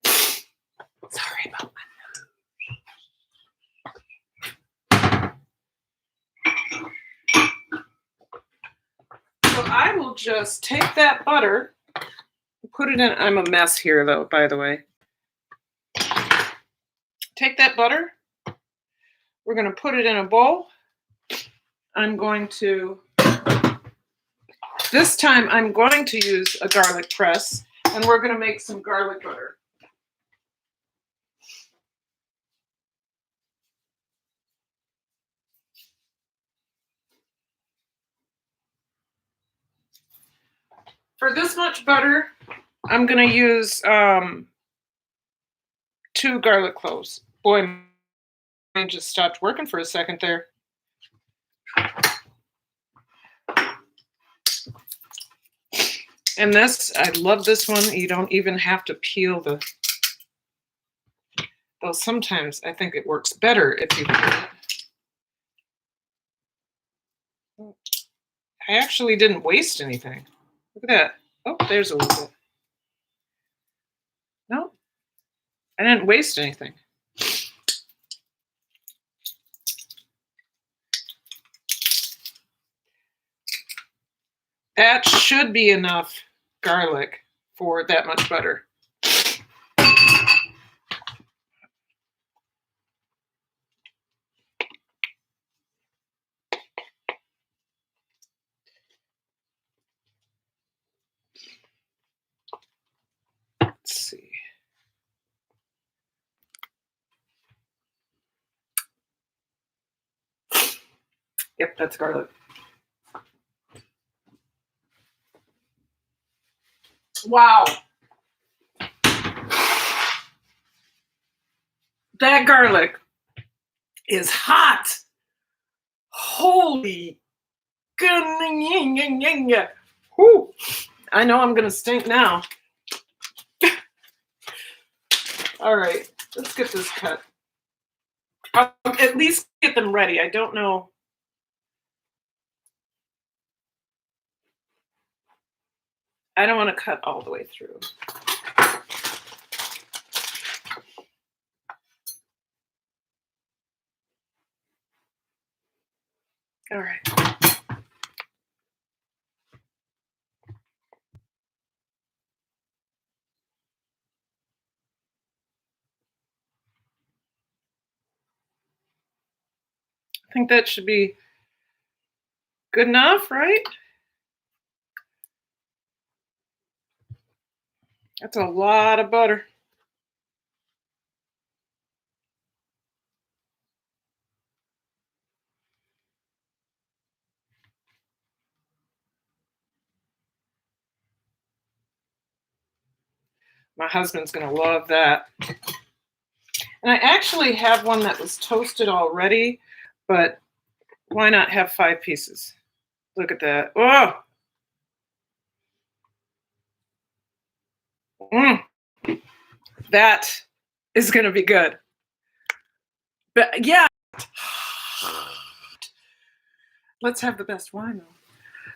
A: sorry about my So I will just take that butter, put it in. I'm a mess here, though, by the way. Take that butter. We're going to put it in a bowl. This time I'm going to use a garlic press, and we're going to make some garlic butter. For this much butter, I'm going to use 2 garlic cloves. Boy, mine just stopped working for a second there. And this, I love this one. You don't even have to peel though sometimes I think it works better if you peel it. I actually didn't waste anything. Look at that. Oh, there's a little bit. No, I didn't waste anything. That should be enough garlic for that much butter. Let's see. Yep, that's garlic. Wow. That garlic is hot. Holy goodness. Whew. I know I'm going to stink now. All right, let's get this cut. I'll at least get them ready. I don't know. I don't want to cut all the way through. All right. I think that should be good enough, right? That's a lot of butter. My husband's going to love that. And I actually have one that was toasted already, but why not have 5 pieces? Look at that. Oh! That is going to be good. But yeah. Let's have the best wine, though.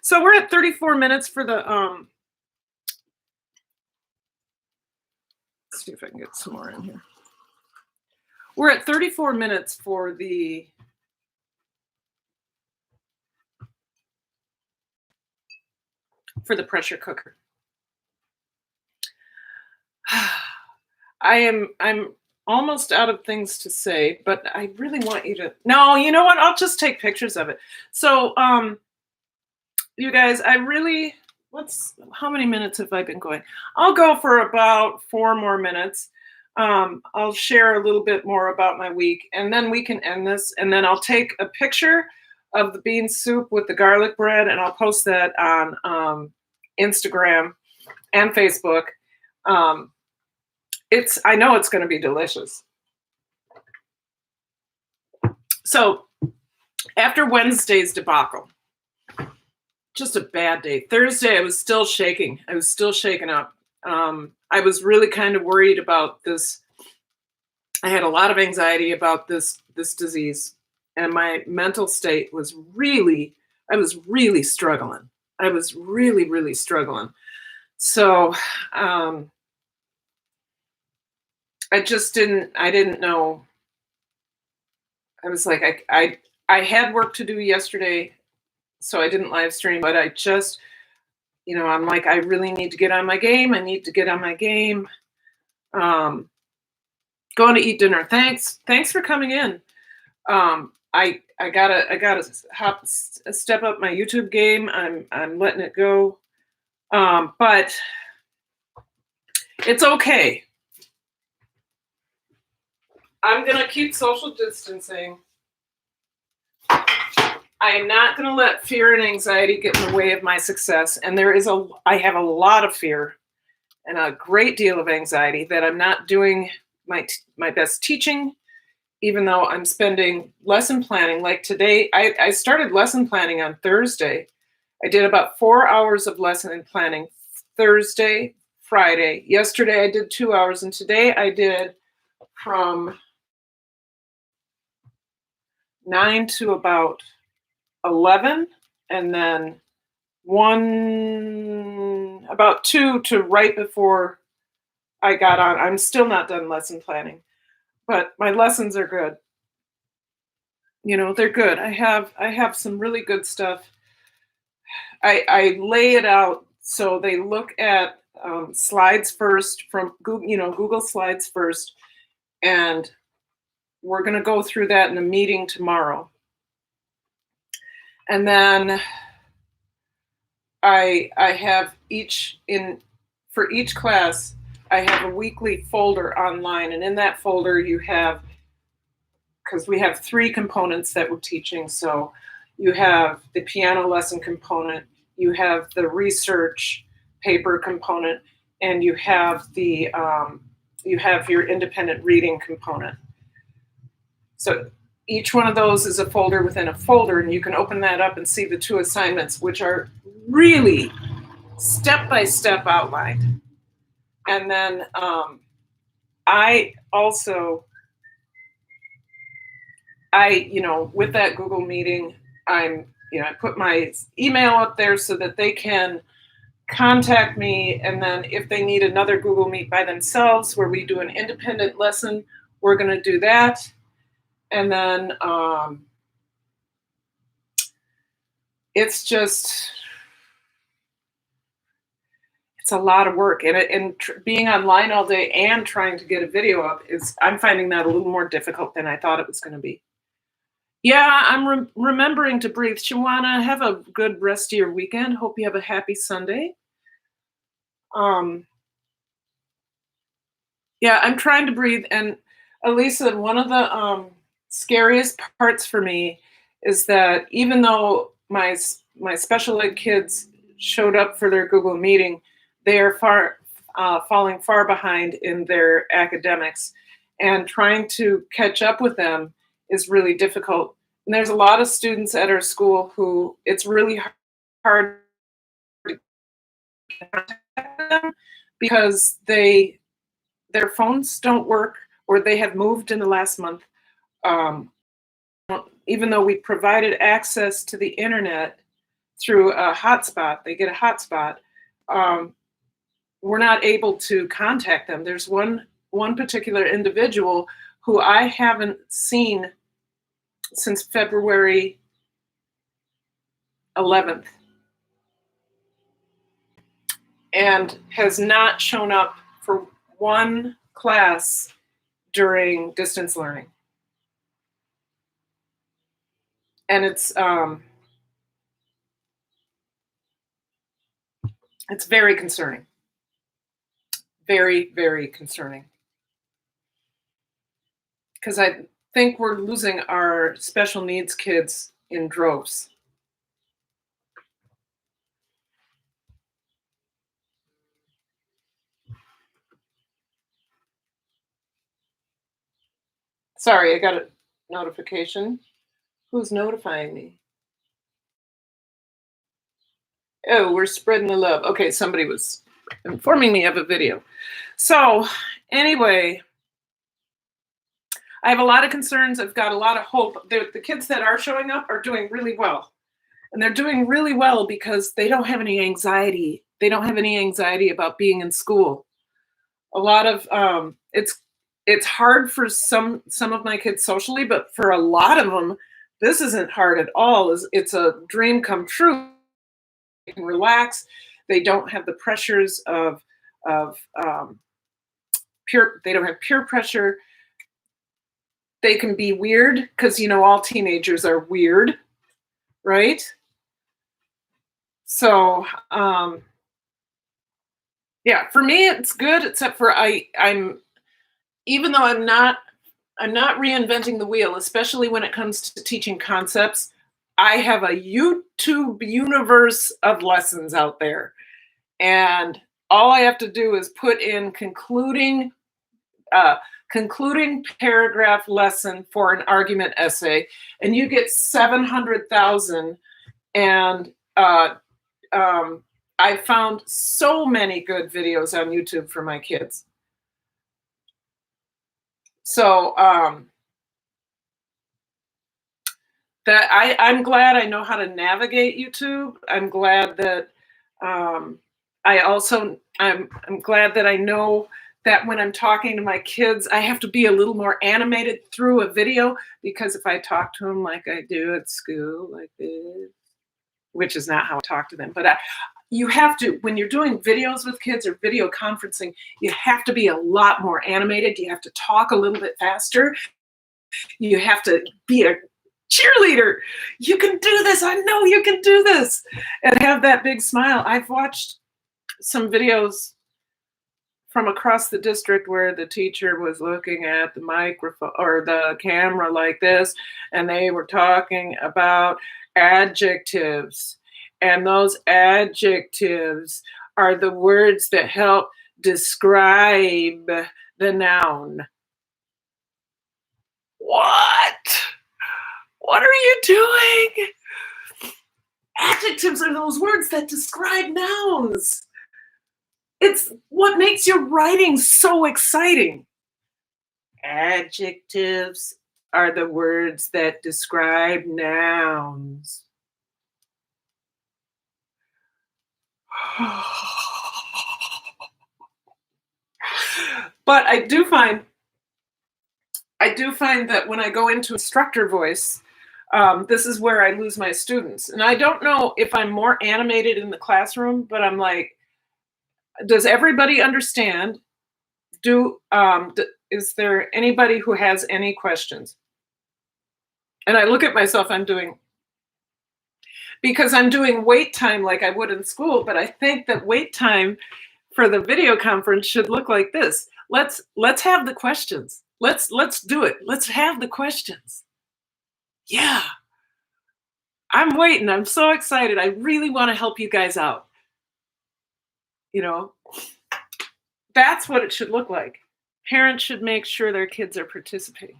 A: So we're at 34 minutes for the, let's see if I can get some more in here. We're at 34 minutes for the pressure cooker. I'm almost out of things to say, but I really want you to. No, you know what? I'll just take pictures of it. So, you guys, I really how many minutes have I been going? I'll go for about 4 more minutes. I'll share a little bit more about my week, and then we can end this. And then I'll take a picture of the bean soup with the garlic bread, and I'll post that on Instagram and Facebook. I know it's going to be delicious. So after Wednesday's debacle, just a bad day. Thursday, I was still shaking. I was still shaken up. I was really kind of worried about this. I had a lot of anxiety about this disease, and my mental state was I was really struggling. I was really, really struggling. So I didn't know. I was like, I had work to do yesterday, so I didn't live stream, but I just, I'm like, I really need to get on my game. I need to get on my game. Going to eat dinner. Thanks for coming in. I gotta step up my YouTube game. I'm letting it go. But it's okay. I'm gonna keep social distancing. I am not going to let fear and anxiety get in the way of my success. And I have a lot of fear and a great deal of anxiety that I'm not doing my best teaching, even though I'm spending lesson planning. Like today, I started lesson planning on Thursday. I did about 4 hours of lesson planning Thursday, Friday. Yesterday, I did 2 hours. And today I did from 9 to about 11, and then about 2 to right before I got on. I'm still not done lesson planning, but my lessons are good. They're good. I have some really good stuff. I lay it out so they look at slides first from Google Slides first, and we're going to go through that in a meeting tomorrow. And then I have for each class, I have a weekly folder online, and in that folder you have, because we have 3 components that we're teaching. So you have the piano lesson component, you have the research paper component, and you have your independent reading component. So each one of those is a folder within a folder, and you can open that up and see the 2 assignments, which are really step-by-step outlined. And then I also, with that Google meeting, I put my email up there so that they can contact me. And then if they need another Google Meet by themselves where we do an independent lesson, we're going to do that. And then it's a lot of work, and being online all day and trying to get a video up I'm finding that a little more difficult than I thought it was going to be. Yeah, I'm remembering to breathe. Shawana, have a good rest of your weekend. Hope you have a happy Sunday. Yeah, I'm trying to breathe. And Elisa, one of the scariest parts for me is that even though my special ed kids showed up for their Google meeting, they are falling far behind in their academics, and trying to catch up with them is really difficult. And there's a lot of students at our school who it's really hard to contact them because their phones don't work, or they have moved in the last month. Even though we provided access to the internet through a hotspot, they get a hotspot. We're not able to contact them. There's one particular individual who I haven't seen since February 11th, and has not shown up for one class during distance learning. And it's It's very concerning. Very, very concerning. Because I think we're losing our special needs kids in droves. Sorry, I got a notification. Who's notifying me? Oh, we're spreading the love. Okay, somebody was informing me of a video. So, anyway, I have a lot of concerns. I've got a lot of hope. The kids that are showing up are doing really well. And they're doing really well because they don't have any anxiety. They don't have any anxiety about being in school. A lot of it's hard for some of my kids socially, but for a lot of them, this isn't hard at all. It's a dream come true. They can relax. They don't have the pressures of peer. They don't have peer pressure. They can be weird because all teenagers are weird, right? So yeah, for me it's good, except for I'm even though I'm not reinventing the wheel, especially when it comes to teaching concepts. I have a YouTube universe of lessons out there. And all I have to do is put in concluding paragraph lesson for an argument essay, and you get 700,000. And I found so many good videos on YouTube for my kids. So that I'm glad I know how to navigate YouTube. I'm glad that I'm glad that I know that when I'm talking to my kids, I have to be a little more animated through a video, because if I talk to them like I do at school, like this, which is not how I talk to them, but you have to, when you're doing videos with kids or video conferencing, you have to be a lot more animated. You have to talk a little bit faster. You have to be a cheerleader. You can do this. I know you can do this. And have that big smile. I've watched some videos from across the district where the teacher was looking at the microphone or the camera like this, and they were talking about adjectives. And those adjectives are the words that help describe the noun. What? What are you doing? Adjectives are those words that describe nouns. It's what makes your writing so exciting. Adjectives are the words that describe nouns. But I do find that when I go into instructor voice, this is where I lose my students. And I don't know if I'm more animated in the classroom, but I'm like, does everybody understand? Is there anybody who has any questions? And I look at myself, because I'm doing wait time like I would in school, but I think that wait time for the video conference should look like this. Let's have the questions. Let's do it. Let's have the questions. Yeah. I'm waiting. I'm so excited. I really want to help you guys out. That's what it should look like. Parents should make sure their kids are participating.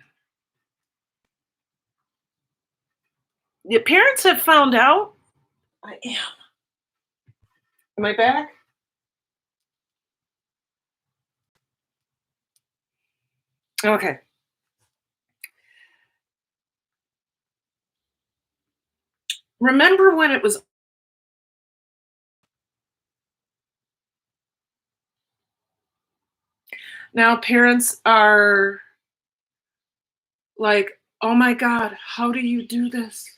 A: The parents have found out. I am. Am I back? Okay. Remember when it was now parents are like, oh my God, how do you do this?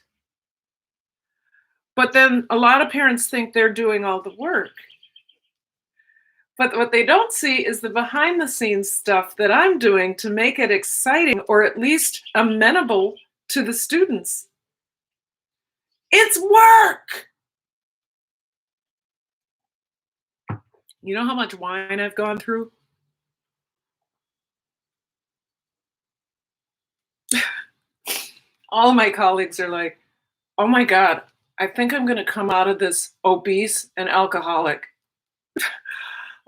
A: But then a lot of parents think they're doing all the work. But what they don't see is the behind the scenes stuff that I'm doing to make it exciting, or at least amenable to the students. It's work. You know how much wine I've gone through? All of my colleagues are like, oh my God, I think I'm going to come out of this obese and alcoholic.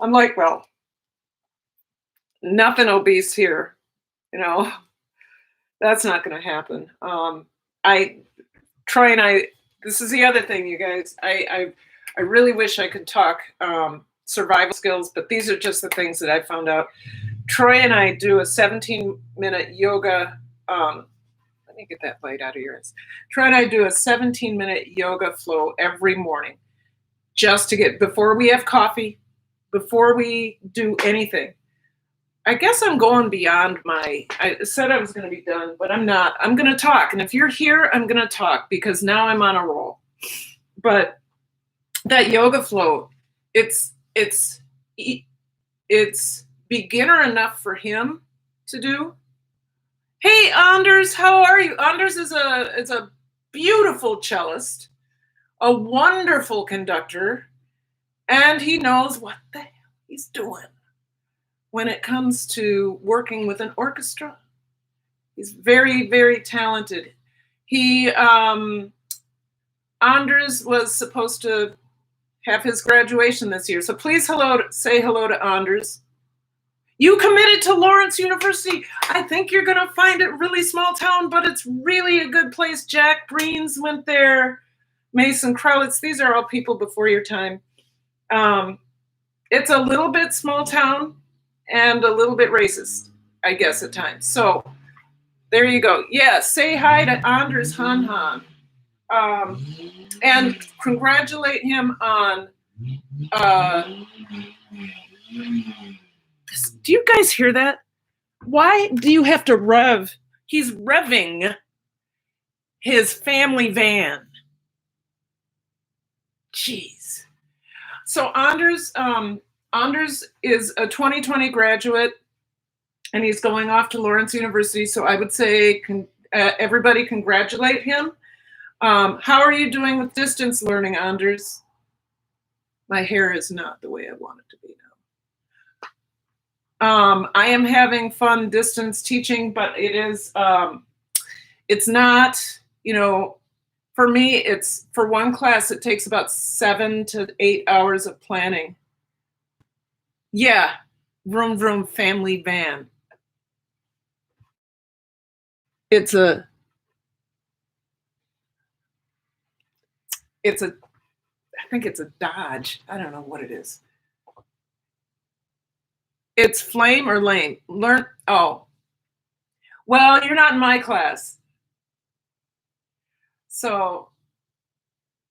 A: I'm like, well, nothing obese here. You know, that's not going to happen. I Troy and I. This is the other thing, you guys. I really wish I could talk survival skills, but these are just the things that I found out. Troy and I do a 17-minute yoga. Let me get that light out of yours. Troy and I do a 17-minute yoga flow every morning, just to get before we have coffee, before we do anything. I guess I'm going beyond I said I was going to be done, but I'm not. I'm going to talk. And if you're here, I'm going to talk because now I'm on a roll. But that yoga flow, it's beginner enough for him to do. Hey, Anders, how are you? Anders is a beautiful cellist, a wonderful conductor, and he knows what the hell he's doing when it comes to working with an orchestra. He's very, very talented. Anders was supposed to have his graduation this year. So please say hello to Anders. You committed to Lawrence University. I think you're going to find it really small town, but it's really a good place. Jack Greens went there. Mason Crowlitz. These are all people before your time. It's a little bit small town and a little bit racist, I guess, at times. So there you go. Yeah, say hi to Anders Han. And congratulate him on... do you guys hear that? Why do you have to rev? He's revving his family van. Jeez. So Anders is a 2020 graduate, and he's going off to Lawrence University. So I would say everybody congratulate him. How are you doing with distance learning, Anders? My hair is not the way I want it to be now. I am having fun distance teaching, but it's not, for me, for one class, it takes about 7 to 8 hours of planning. Yeah, vroom vroom family van. I think it's a Dodge. I don't know what it is. It's flame or lame. Oh. Well, you're not in my class. So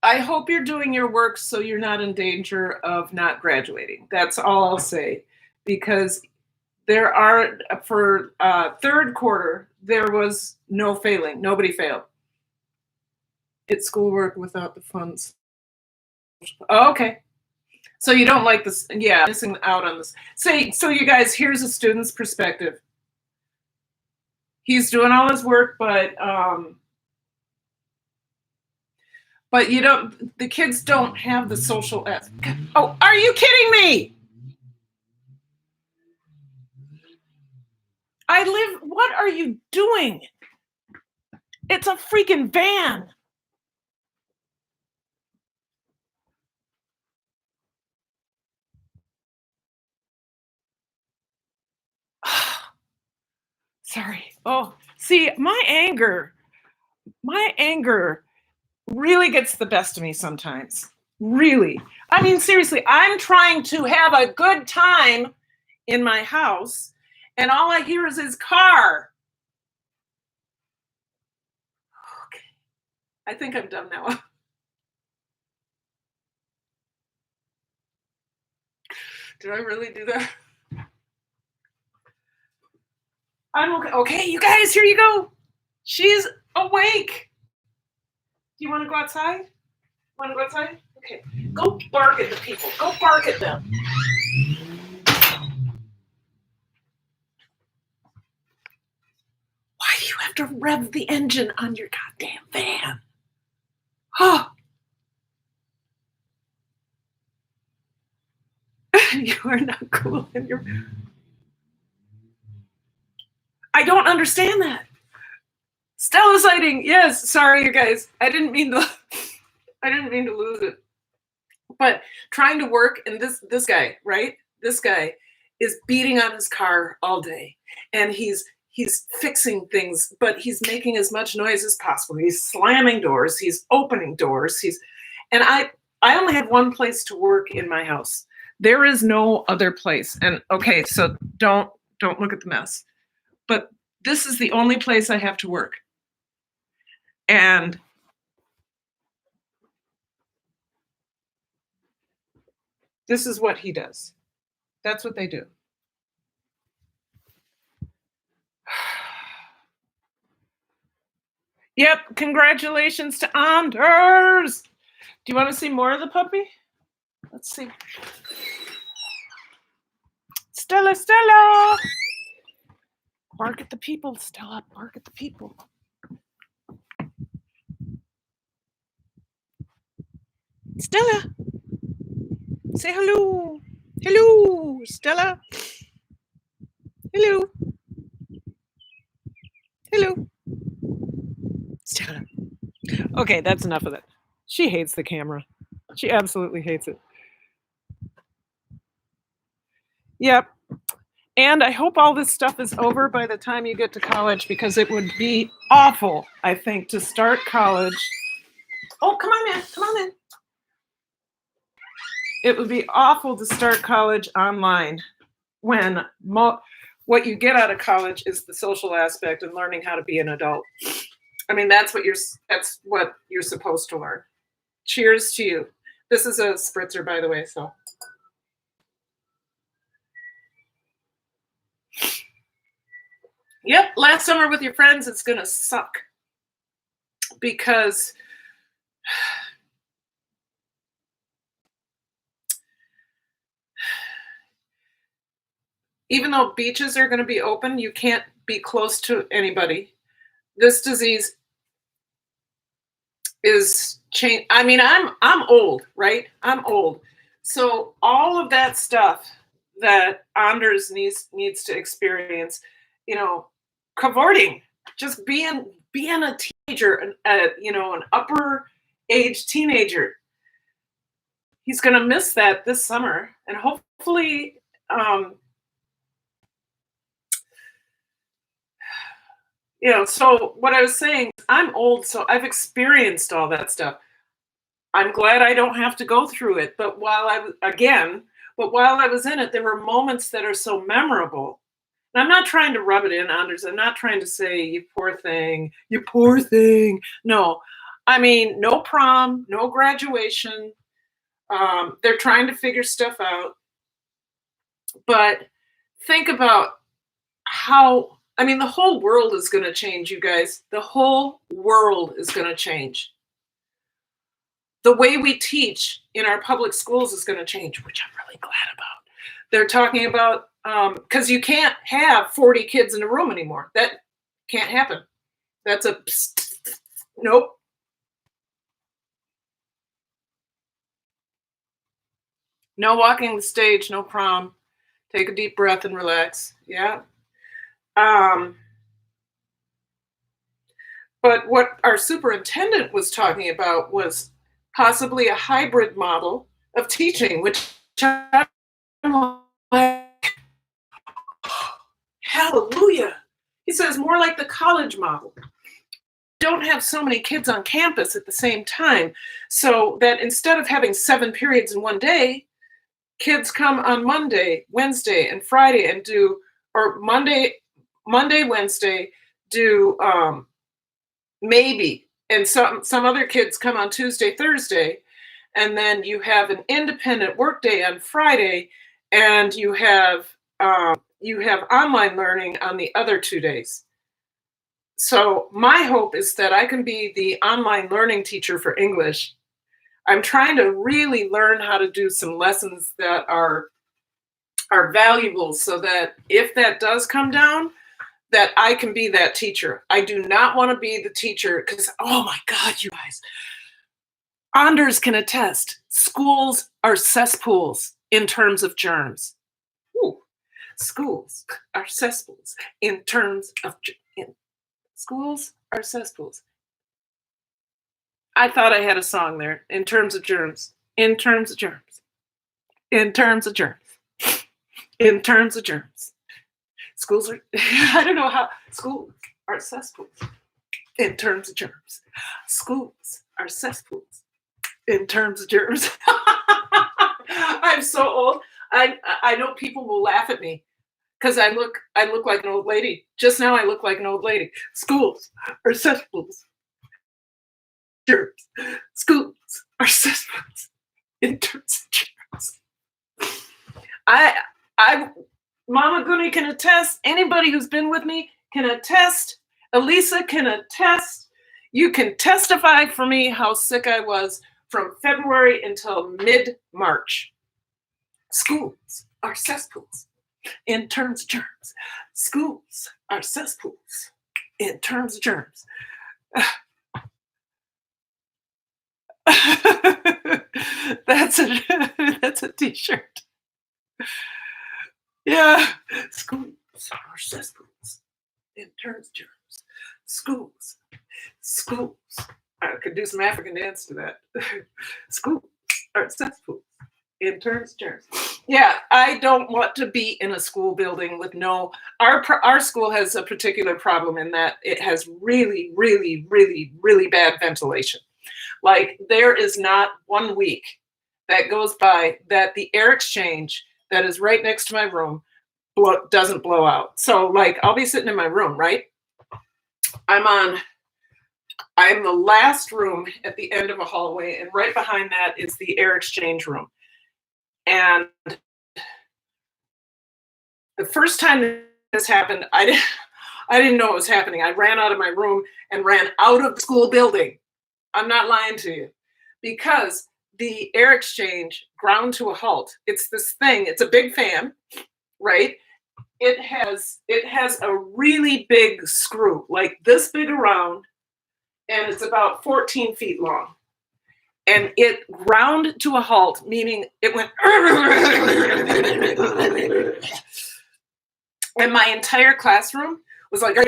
A: I hope you're doing your work so you're not in danger of not graduating. That's all I'll say. Because there are, for third quarter, there was no failing. Nobody failed. It's schoolwork without the funds. Oh, okay. So you don't like this? Yeah, missing out on this. So you guys, here's a student's perspective. He's doing all his work, but the kids don't have the social aspect. Oh, are you kidding me? What are you doing? It's a freaking van. Sorry. Oh, see, my anger really gets the best of me sometimes. Really. I mean, seriously, I'm trying to have a good time in my house, and all I hear is his car. Okay. I think I'm done now. Did I really do that? I'm okay. Okay, you guys, here you go. She's awake. Do you want to go outside? Want to go outside? Okay. Go bark at the people. Go bark at them. Why do you have to rev the engine on your goddamn van? Oh. You are not cool. And I don't understand that. Stella sighting. Yes. Sorry, you guys. I didn't mean to lose it. But trying to work, and this guy, right? This guy is beating on his car all day, and he's fixing things, but he's making as much noise as possible. He's slamming doors, he's opening doors, and I only have one place to work in my house. There is no other place. And okay, so don't look at the mess. But this is the only place I have to work. And this is what he does. That's what they do. Yep, congratulations to Anders. Do you want to see more of the puppy? Let's see. Stella. Bark at the people, Stella. Bark at the people. Stella. Say hello. Hello, Stella. Hello. Hello. Stella. Okay, that's enough of that. She hates the camera. She absolutely hates it. Yep. And I hope all this stuff is over by the time you get to college, because it would be awful, I think, to start college. Oh, come on in. Come on in. It would be awful to start college online when what you get out of college is the social aspect and learning how to be an adult. I mean, that's what you're supposed to learn. Cheers to you. This is a spritzer, by the way, so. Yep, last summer with your friends, it's gonna suck. Because even though beaches are gonna be open, you can't be close to anybody. This disease is change. I mean, I'm old, right? I'm old. So all of that stuff that Anders needs to experience, cavorting, just being a teenager, an upper age teenager. He's gonna miss that this summer, and hopefully, so what I was saying, I'm old, so I've experienced all that stuff. I'm glad I don't have to go through it. But while I was in it, there were moments that are so memorable. And I'm not trying to rub it in, Anders. I'm not trying to say, you poor thing, you poor thing. No, I mean, no prom, no graduation. They're trying to figure stuff out. But think about the whole world is going to change, you guys. The whole world is going to change. The way we teach in our public schools is going to change, which I'm really glad about. They're talking about, because you can't have 40 kids in a room anymore. That can't happen. That's nope. No walking the stage, no prom. Take a deep breath and relax. Yeah. But what our superintendent was talking about was possibly a hybrid model of teaching, which I'm like, hallelujah. He says more like the college model. Don't have so many kids on campus at the same time, so that instead of having 7 periods in one day, kids come on Monday, Wednesday, and Friday and or Monday, Wednesday, do maybe, and some other kids come on Tuesday, Thursday, and then you have an independent work day on Friday, and you have online learning on the other 2 days. So my hope is that I can be the online learning teacher for English. I'm trying to really learn how to do some lessons that are valuable, so that if that does come down, that I can be that teacher. I do not want to be the teacher because, oh my God, you guys, Anders can attest, schools are cesspools in terms of germs. Schools are cesspools in terms of schools are cesspools. I thought I had a song there. In terms of germs. In terms of germs. In terms of germs. In terms of germs. Schools are, I don't know how, schools are cesspools in terms of germs. Schools are cesspools in terms of germs. I'm so old. I know people will laugh at me because I look like an old lady. Just now I look like an old lady. Schools are cesspools. Germs. Schools are cesspools in terms of germs. I Mama Goonie can attest. Anybody who's been with me can attest. Elisa can attest. You can testify for me how sick I was from February until mid-March. Schools are cesspools in terms of germs. Schools are cesspools in terms of germs. That's a t-shirt. Yeah, schools are cesspools in terms of germs. Schools. I could do some African dance to that. Schools are cesspools in terms of germs. Yeah, I don't want to be in a school building with no. Our school has a particular problem in that it has really, really, really, really bad ventilation. Like there is not 1 week that goes by that the air exchange that is right next to my room doesn't blow out. So like I'll be sitting in my room, right? I'm the last room at the end of a hallway, and right behind that is the air exchange room. And the first time this happened, I didn't know it was happening. I ran out of my room and ran out of the school building. I'm not lying to you, because the air exchange ground to a halt. It's this thing, it's a big fan, right? It has a really big screw, like this big around, and it's about 14 feet long. And it ground to a halt, meaning it went, and my entire classroom was like, and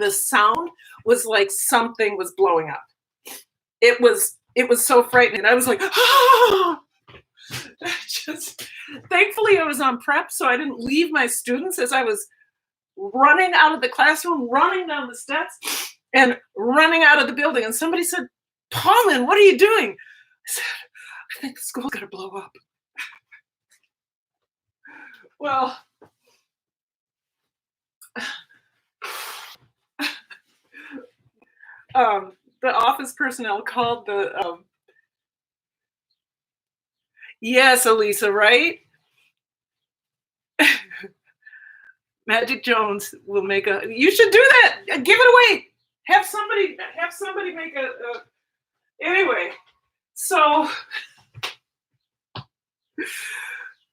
A: the sound was like something was blowing up. It was so frightening. I was like, ah! Thankfully I was on prep, so I didn't leave my students as I was running out of the classroom, running down the steps, and running out of the building. And somebody said, Paulin, what are you doing? I said, I think the school's gonna blow up. Well, the office personnel called the yes, Elisa, right? Magic Jones will make a. You should do that. Give it away. Have somebody make a. Anyway, so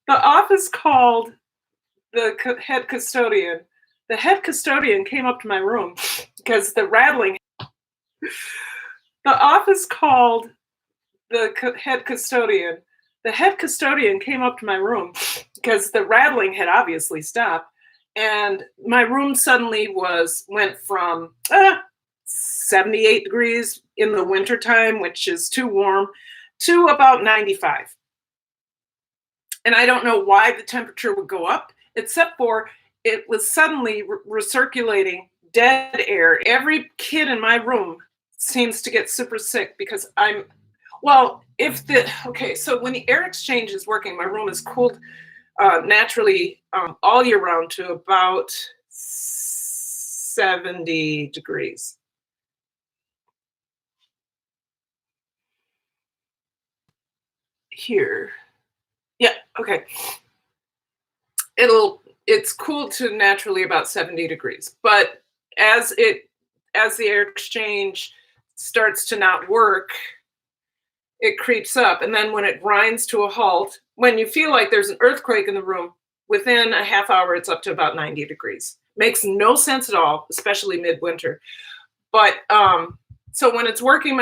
A: the office called the head custodian. The head custodian came up to my room because the rattling. The office called the head custodian. The head custodian came up to my room because the rattling had obviously stopped. And my room suddenly went from 78 degrees in the wintertime, which is too warm, to about 95. And I don't know why the temperature would go up, except for it was suddenly recirculating dead air. Every kid in my room seems to get super sick because so when the air exchange is working, my room is cooled naturally all year round to about 70 degrees. Here. Yeah, okay. It's cooled to naturally about 70 degrees. But as the air exchange starts to not work, it creeps up. And then when it grinds to a halt, when you feel like there's an earthquake in the room, within a half hour, it's up to about 90 degrees. Makes no sense at all, especially midwinter. But so when it's working,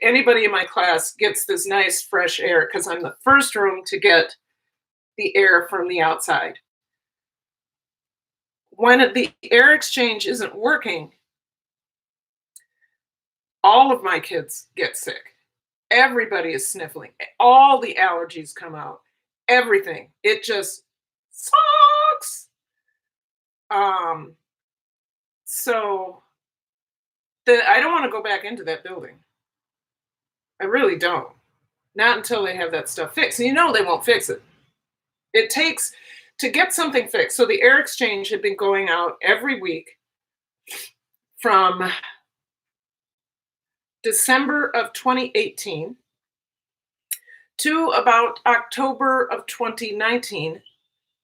A: anybody in my class gets this nice fresh air because I'm the first room to get the air from the outside. When the air exchange isn't working, all of my kids get sick. Everybody is sniffling. All the allergies come out. Everything. It just sucks. So I don't want to go back into that building. I really don't. Not until they have that stuff fixed. And you know they won't fix it. It takes to get something fixed. So the air exchange had been going out every week from December of 2018 to about October of 2019.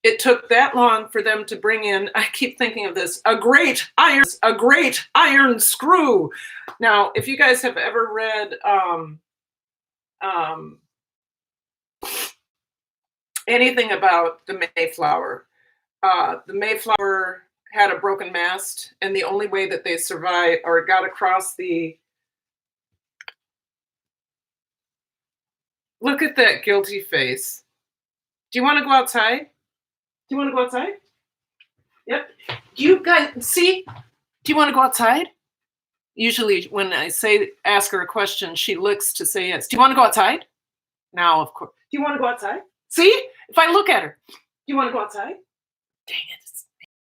A: It took that long for them to bring in, I keep thinking of this, a great iron screw. Now, if you guys have ever read anything about the Mayflower had a broken mast, and the only way that they survived or got across the... Look at that guilty face. Do you want to go outside? Do you want to go outside? Yep. Do you guys see? Do you want to go outside? Usually when I ask her a question, she looks to say yes. Do you want to go outside? Now, of course. Do you want to go outside? See? If I look at her, do you want to go outside? Dang it, it's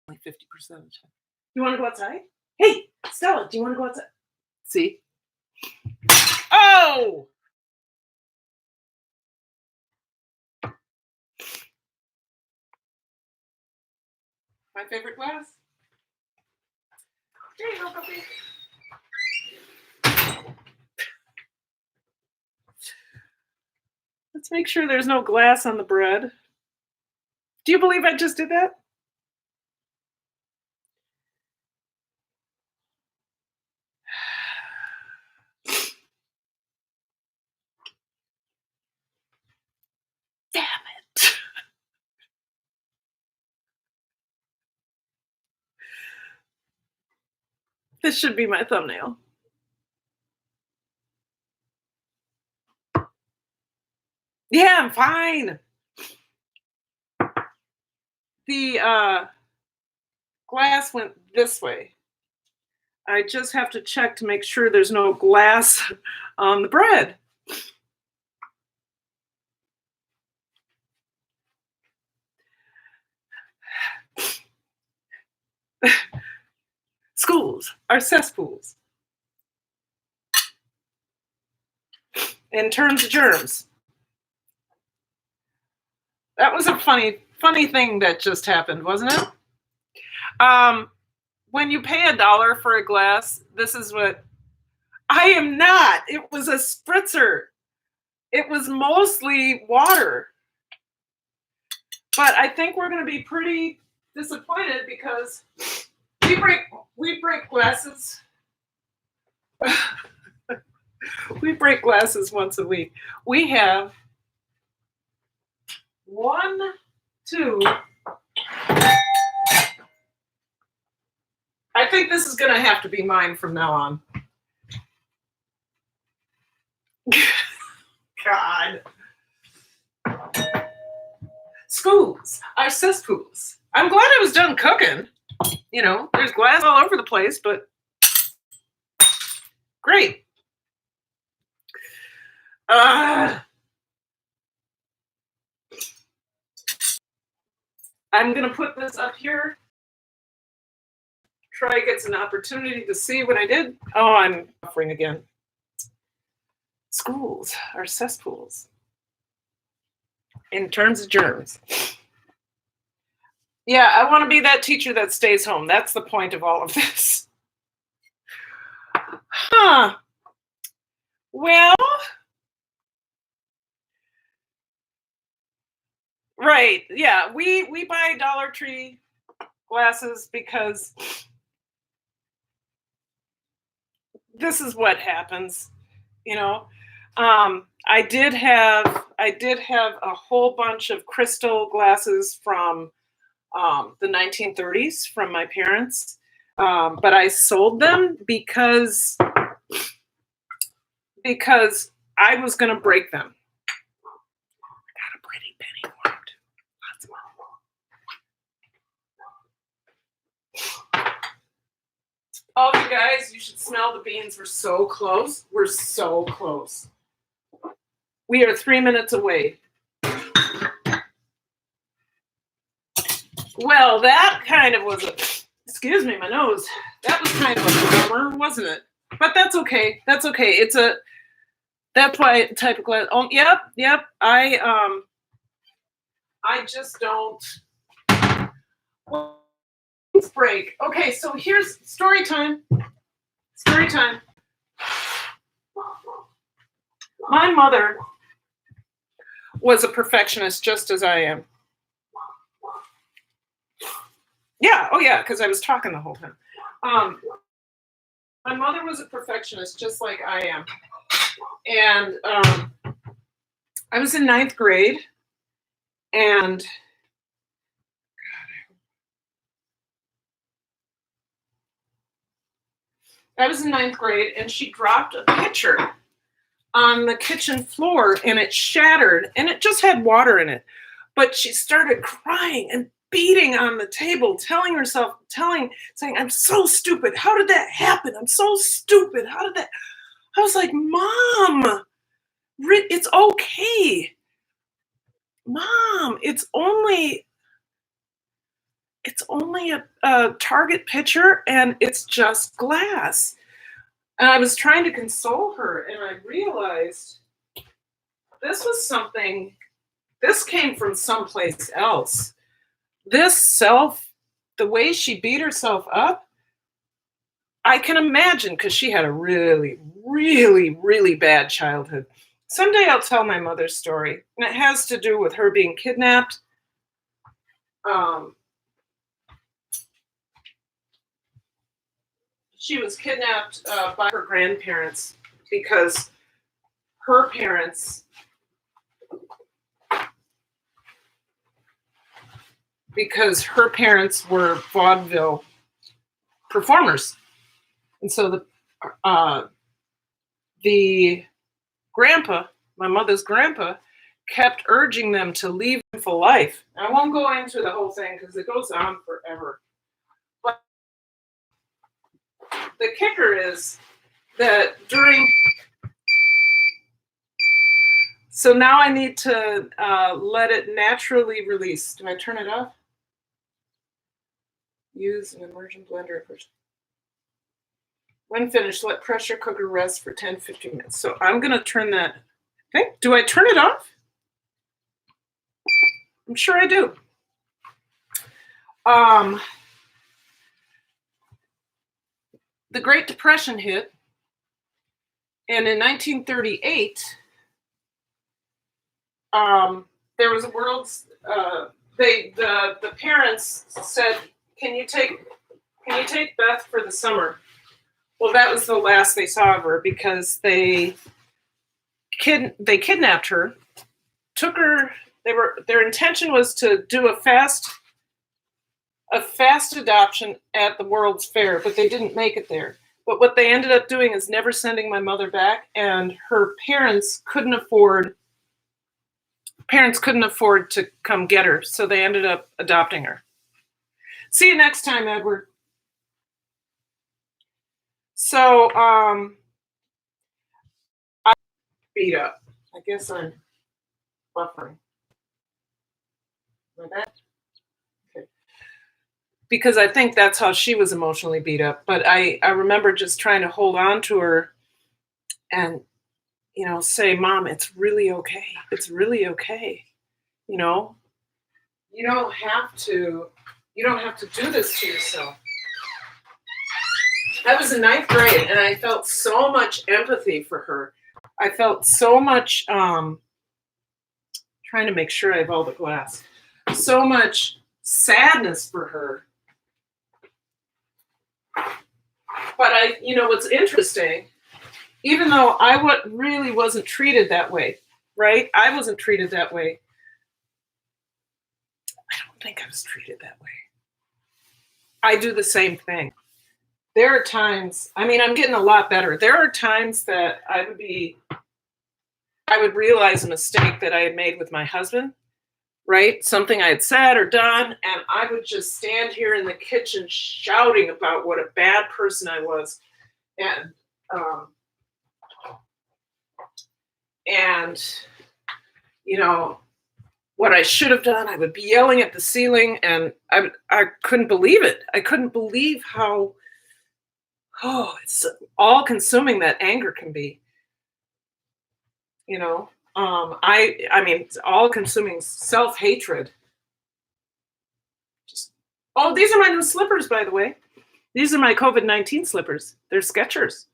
A: only 50% of the time. You want to go outside? Hey, Stella, do you want to go outside? See? Oh! My favorite glass. There you go, puppy. Let's make sure there's no glass on the bread. Do you believe I just did that? Damn it. This should be my thumbnail. Yeah, I'm fine. The glass went this way. I just have to check to make sure there's no glass on the bread. Schools are cesspools. In terms of germs. That was a funny thing that just happened, wasn't it? When you pay $1 for a glass, this is what... I am not. It was a spritzer. It was mostly water. But I think we're going to be pretty disappointed because we break glasses. We break glasses once a week. We have 1, 2. I think this is going to have to be mine from now on. God. Schools are cesspools. I'm glad I was done cooking. You know, there's glass all over the place, but great. I'm going to put this up here. Troy gets an opportunity to see what I did. Oh, I'm buffering again. Schools are cesspools. In terms of germs. Yeah, I want to be that teacher that stays home. That's the point of all of this. Huh. Well, right. Yeah, we buy Dollar Tree glasses because this is what happens, you know. I did have a whole bunch of crystal glasses from the 1930s from my parents, but I sold them because I was going to break them. I got a pretty penny for it. All you guys, you should smell the beans. We're so close. We're so close. We are 3 minutes away. Well, that kind of was excuse me, my nose. That was kind of a bummer, wasn't it? But that's okay. That's okay. That's why type of glass. Oh, yep. I just don't. Break. Okay, so here's story time. Story time. My mother was a perfectionist just as I am. Yeah, oh yeah, because I was talking the whole time. My mother was a perfectionist just like I am. And I was in 9th grade, and I was in 9th grade, and she dropped a pitcher on the kitchen floor, and it shattered, and it just had water in it. But she started crying and beating on the table, saying, I'm so stupid. How did that happen? I'm so stupid. How did that? I was like, Mom, it's okay. Mom, it's only a Target pitcher, and it's just glass. And I was trying to console her, and I realized this came from someplace else. The way she beat herself up, I can imagine, because she had a really, really, really bad childhood. Someday I'll tell my mother's story, and it has to do with her being kidnapped. She was kidnapped by her grandparents because her parents were vaudeville performers. And so the grandpa, my mother's grandpa, kept urging them to leave for life. I won't go into the whole thing because it goes on forever. But the kicker is that so now I need to let it naturally release. Do I turn it off? Use an immersion blender first. When finished, let pressure cooker rest for 10-15 minutes. So I'm going to turn that. Okay. Do I turn it off? I'm sure I do. The Great Depression hit, and in 1938, there was a world's. The parents said, "Can you take Beth for the summer?" Well, that was the last they saw of her because they kidnapped her, took her. Their intention was to do a fast adoption at the World's Fair, but they didn't make it there. But what they ended up doing is never sending my mother back, and her parents couldn't afford to come get her, so they ended up adopting her. See you next time, Edward. So, I beat up. I guess I'm buffering. Like that? Okay. Because I think that's how she was emotionally beat up. But I remember just trying to hold on to her and, say, Mom, it's really okay. It's really okay. You don't have to do this to yourself. I was in 9th grade, and I felt so much empathy for her. I felt so much, trying to make sure I have all the glass, so much sadness for her. But what's interesting, even though I really wasn't treated that way, right? I wasn't treated that way. I don't think I was treated that way. I do the same thing. There are times, I'm getting a lot better. There are times that I would realize a mistake that I had made with my husband, right? Something I had said or done, and I would just stand here in the kitchen shouting about what a bad person I was, and um, and you know what I should have done. I would be yelling at the ceiling, and I couldn't believe it. I couldn't believe how it's all consuming that anger can be. You know, I mean, it's all consuming self hatred. Just oh, these are my new slippers, by the way. These are my COVID-19 slippers. They're Skechers.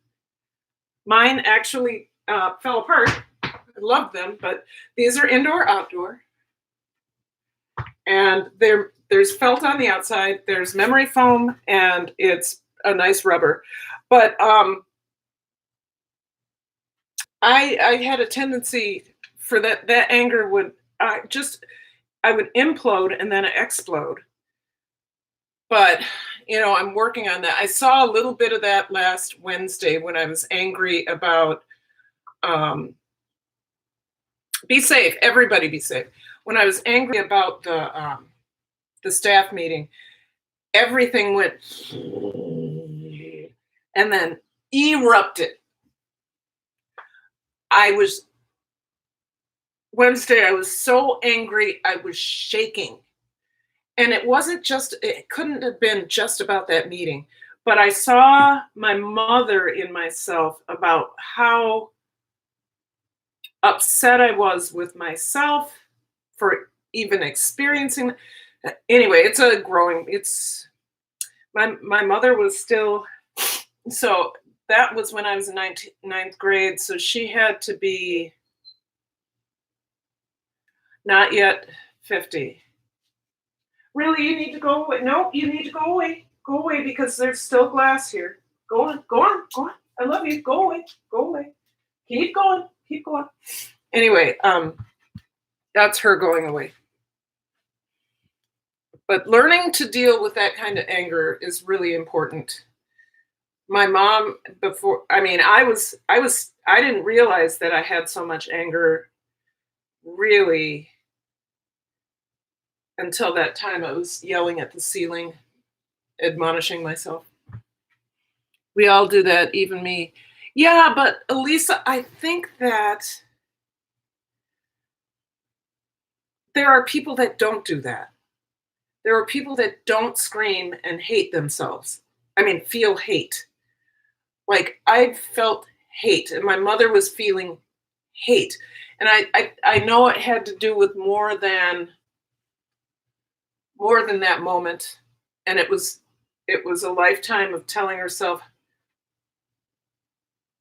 A: Mine actually fell apart. I love them, but these are indoor outdoor, and there's felt on the outside. There's memory foam, and it's a nice rubber. But I had a tendency for that anger would I would implode and then explode. But I'm working on that. I saw a little bit of that last Wednesday when I was angry about be safe, everybody be safe. When I was angry about the staff meeting, everything went and then erupted. Wednesday, I was so angry, I was shaking. And it couldn't have been just about that meeting, but I saw my mother in myself about how upset I was with myself for even experiencing. Anyway, my mother was still, so that was when I was in ninth grade. So she had to be not yet 50. Really, you need to go away. No, you need to go away. Go away because there's still glass here. Go on, go on, go on. I love you. Go away, go away. Keep going, keep going. Anyway, that's her going away. But learning to deal with that kind of anger is really important. My mom, I didn't realize that I had so much anger really until that time. I was yelling at the ceiling, admonishing myself. We all do that, even me. Yeah, but Elisa, I think that there are people that don't do that. There are people that don't scream and hate themselves. I mean, feel hate. Like I felt hate, and my mother was feeling hate. And I know it had to do with more than that moment. And it was a lifetime of telling herself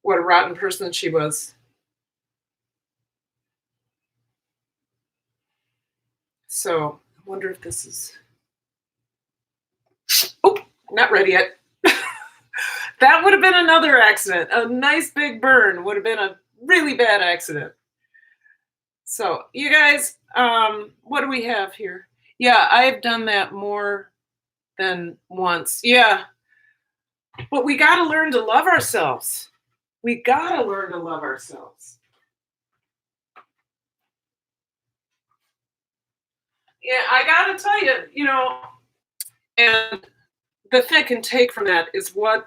A: what a rotten person she was. So I wonder if this is, oh, not ready yet. That would have been another accident. A nice big burn would have been a really bad accident. So you guys, what do we have here? Yeah, I've done that more than once. Yeah. But we got to learn to love ourselves. We got to learn to love ourselves. Yeah, I got to tell you, and the thing I can take from that is am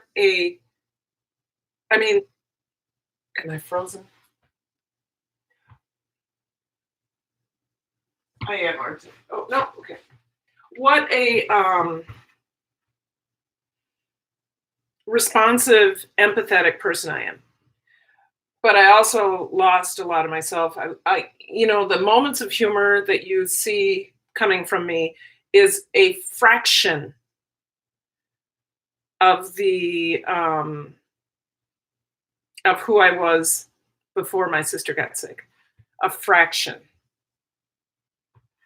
A: I frozen? I am, aren't I? Oh, no, okay. What a responsive, empathetic person I am. But I also lost a lot of myself. The moments of humor that you see coming from me is a fraction of the of who I was before my sister got sick. A fraction.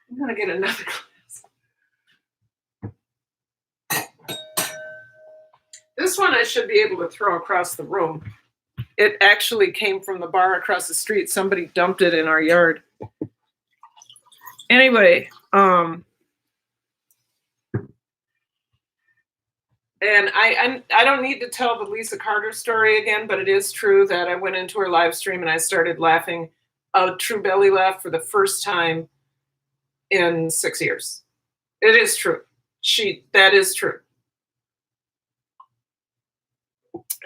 A: I'm gonna get another glass. This one I should be able to throw across the room. It actually came from the bar across the street. Somebody dumped it in our yard. Anyway, and I don't need to tell the Lisa Carter story again, but it is true that I went into her live stream and I started laughing, a true belly laugh for the first time in 6 years. It is true. That is true.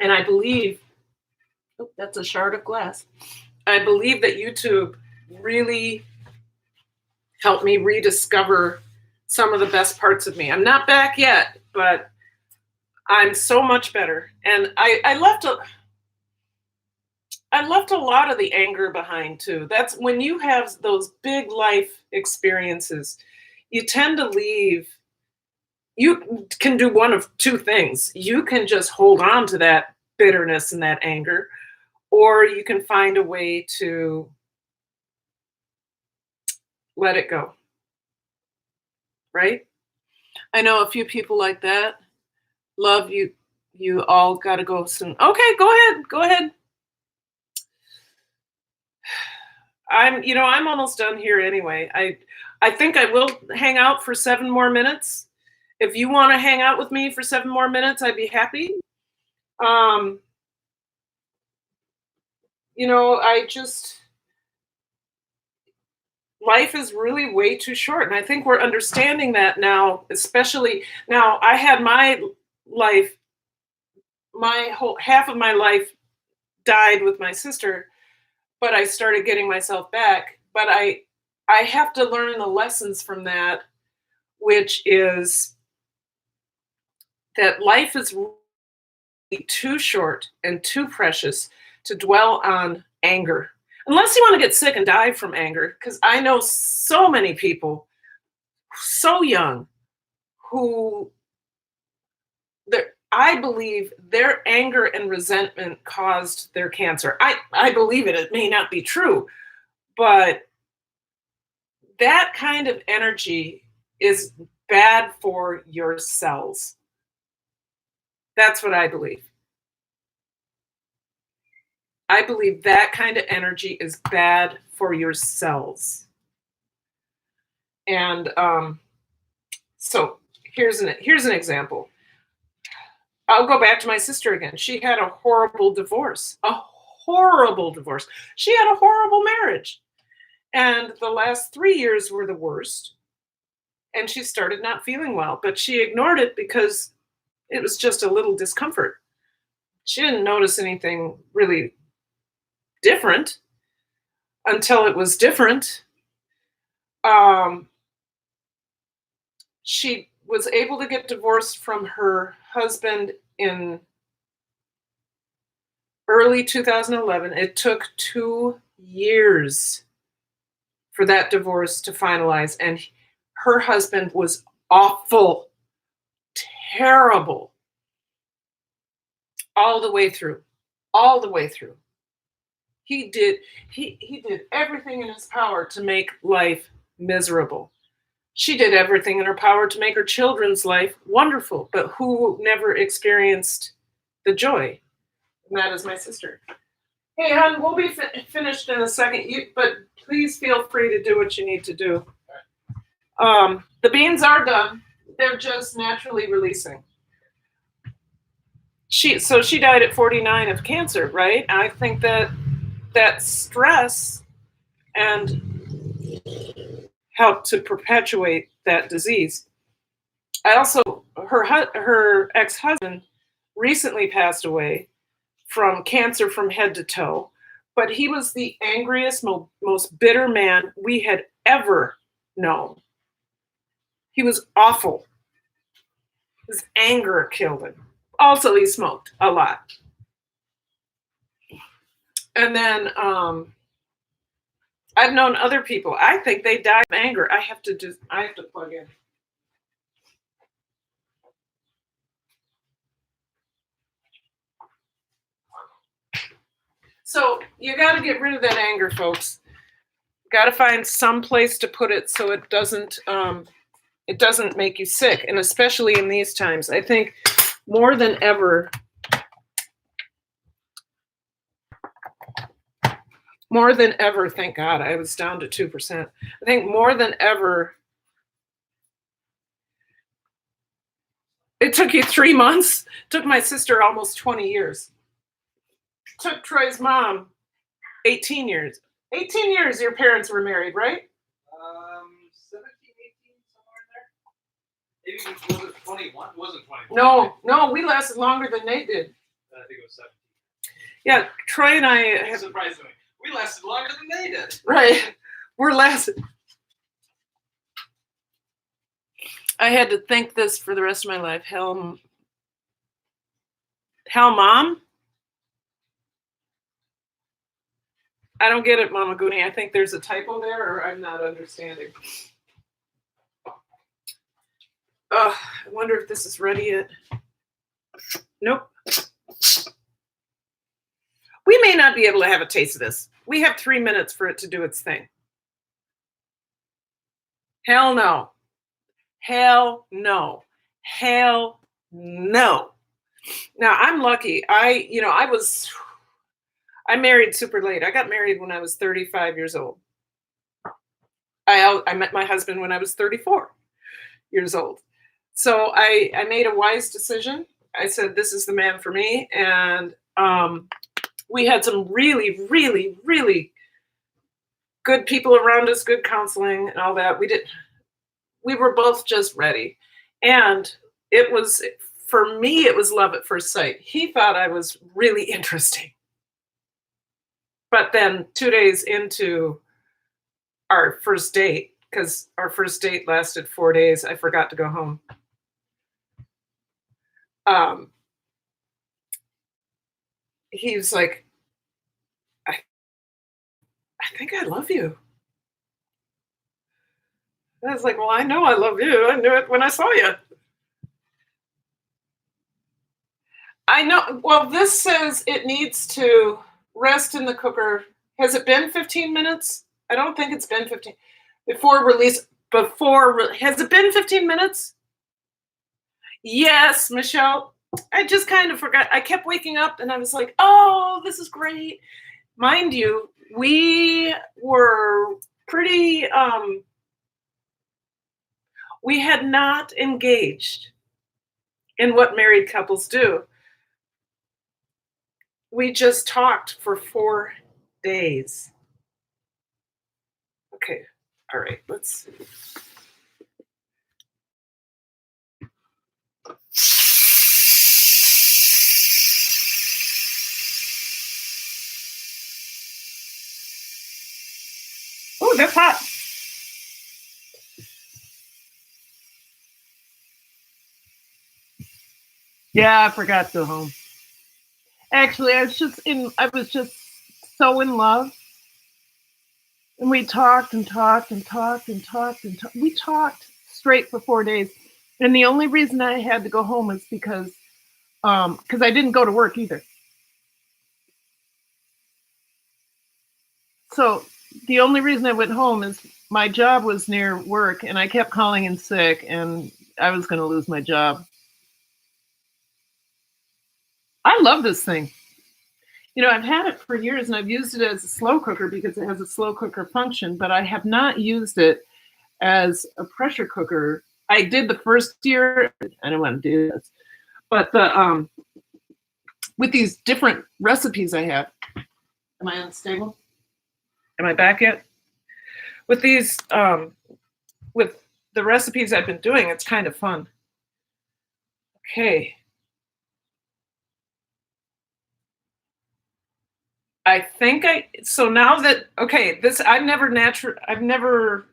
A: And I believe, oh, that's a shard of glass. I believe that YouTube really helped me rediscover some of the best parts of me. I'm not back yet, but I'm so much better. And I left a lot of the anger behind too. That's when you have those big life experiences, you tend to leave. You can do one of two things. You can just hold on to that bitterness and that anger, or you can find a way to let it go. Right? I know a few people like that. Love you. You all got to go soon. Okay, go ahead. Go ahead. I'm almost done here anyway. I think I will hang out for 7 more minutes. If you want to hang out with me for 7 more minutes, I'd be happy. Life is really way too short. And I think we're understanding that now, especially now. I had my life, my whole half of my life died with my sister, but I started getting myself back. But I have to learn the lessons from that, which is that life is really too short and too precious to dwell on anger. Unless you want to get sick and die from anger, because I know so many people so young who I believe their anger and resentment caused their cancer. I believe it. It may not be true, but that kind of energy is bad for your cells. That's what I believe. I believe that kind of energy is bad for your cells. And so here's an example. I'll go back to my sister again. She had a horrible divorce. She had a horrible marriage. And the last 3 years were the worst. And she started not feeling well, but she ignored it because it was just a little discomfort. She didn't notice anything really different until it was different. She was able to get divorced from her husband in early 2011. It took 2 years for that divorce to finalize, and her husband was awful, terrible, all the way through. He did everything in his power to make life miserable. She did everything in her power to make her children's life wonderful, but who never experienced the joy? And that is my sister. Hey, hon, we'll be finished in a second, but please feel free to do what you need to do. The beans are done. They're just naturally releasing. She died at 49 of cancer, right? I think that stress and helped to perpetuate that disease. Her ex-husband recently passed away from cancer from head to toe, but he was the angriest, most bitter man we had ever known. He was awful. His anger killed him. Also, he smoked a lot. And then I've known other people. I think they died of anger. I have to plug in. So you got to get rid of that anger, folks. Got to find some place to put it so it doesn't make you sick. And especially in these times, I think more than ever, thank God, I was down to 2%. I think more than ever, it took you 3 months. It took my sister almost 20 years. It took Troy's mom 18 years. 18 years your parents were married, right?
B: 17 Maybe was it 21? It wasn't 21.
A: No, we lasted longer than they did.
B: I think it was 17.
A: Yeah, Troy and I have
B: Surprisingly, we lasted longer than they did.
A: right. We're lasting. I had to think this for the rest of my life. Hell, Mom? I don't get it, Mama Goonie. I think there's a typo there, or I'm not understanding. I wonder if this is ready yet. Nope. We may not be able to have a taste of this. We have 3 minutes for it to do its thing. Hell no. Hell no. Hell no. Now, I'm lucky. I married super late. I got married when I was 35 years old. I met my husband when I was 34 years old. So I made a wise decision. I said, this is the man for me. And we had some really, really, really good people around us, good counseling and all that. We were both just ready. And for me, it was love at first sight. He thought I was really interesting. But then 2 days into our first date, because our first date lasted 4 days, I forgot to go home. He was like, I think I love you. I was like, well, I know I love you. I knew it when I saw you. I know. Well, this says it needs to rest in the cooker. Has it been 15 minutes? I don't think it's been 15. Before release, has it been 15 minutes? Yes, Michelle. I just kind of forgot. I kept waking up and I was like, oh, this is great. Mind you, we were pretty, we had not engaged in what married couples do. We just talked for 4 days. Okay, all right, let's see. Oh, that's hot. Yeah, I forgot to go home. Actually, I was just so in love. And we talked and talked and talked and talked and talked. We talked straight for 4 days. And the only reason I had to go home is because I didn't go to work either. So the only reason I went home is my job was near work and I kept calling in sick and I was going to lose my job. I love this thing. You know, I've had it for years and I've used it as a slow cooker because it has a slow cooker function, but I have not used it as a pressure cooker. I did the first year. I don't want to do this, but with these different recipes I have. Am I unstable? Am I back yet? With these, with the recipes I've been doing, it's kind of fun. Okay. I think so now that, okay, I've never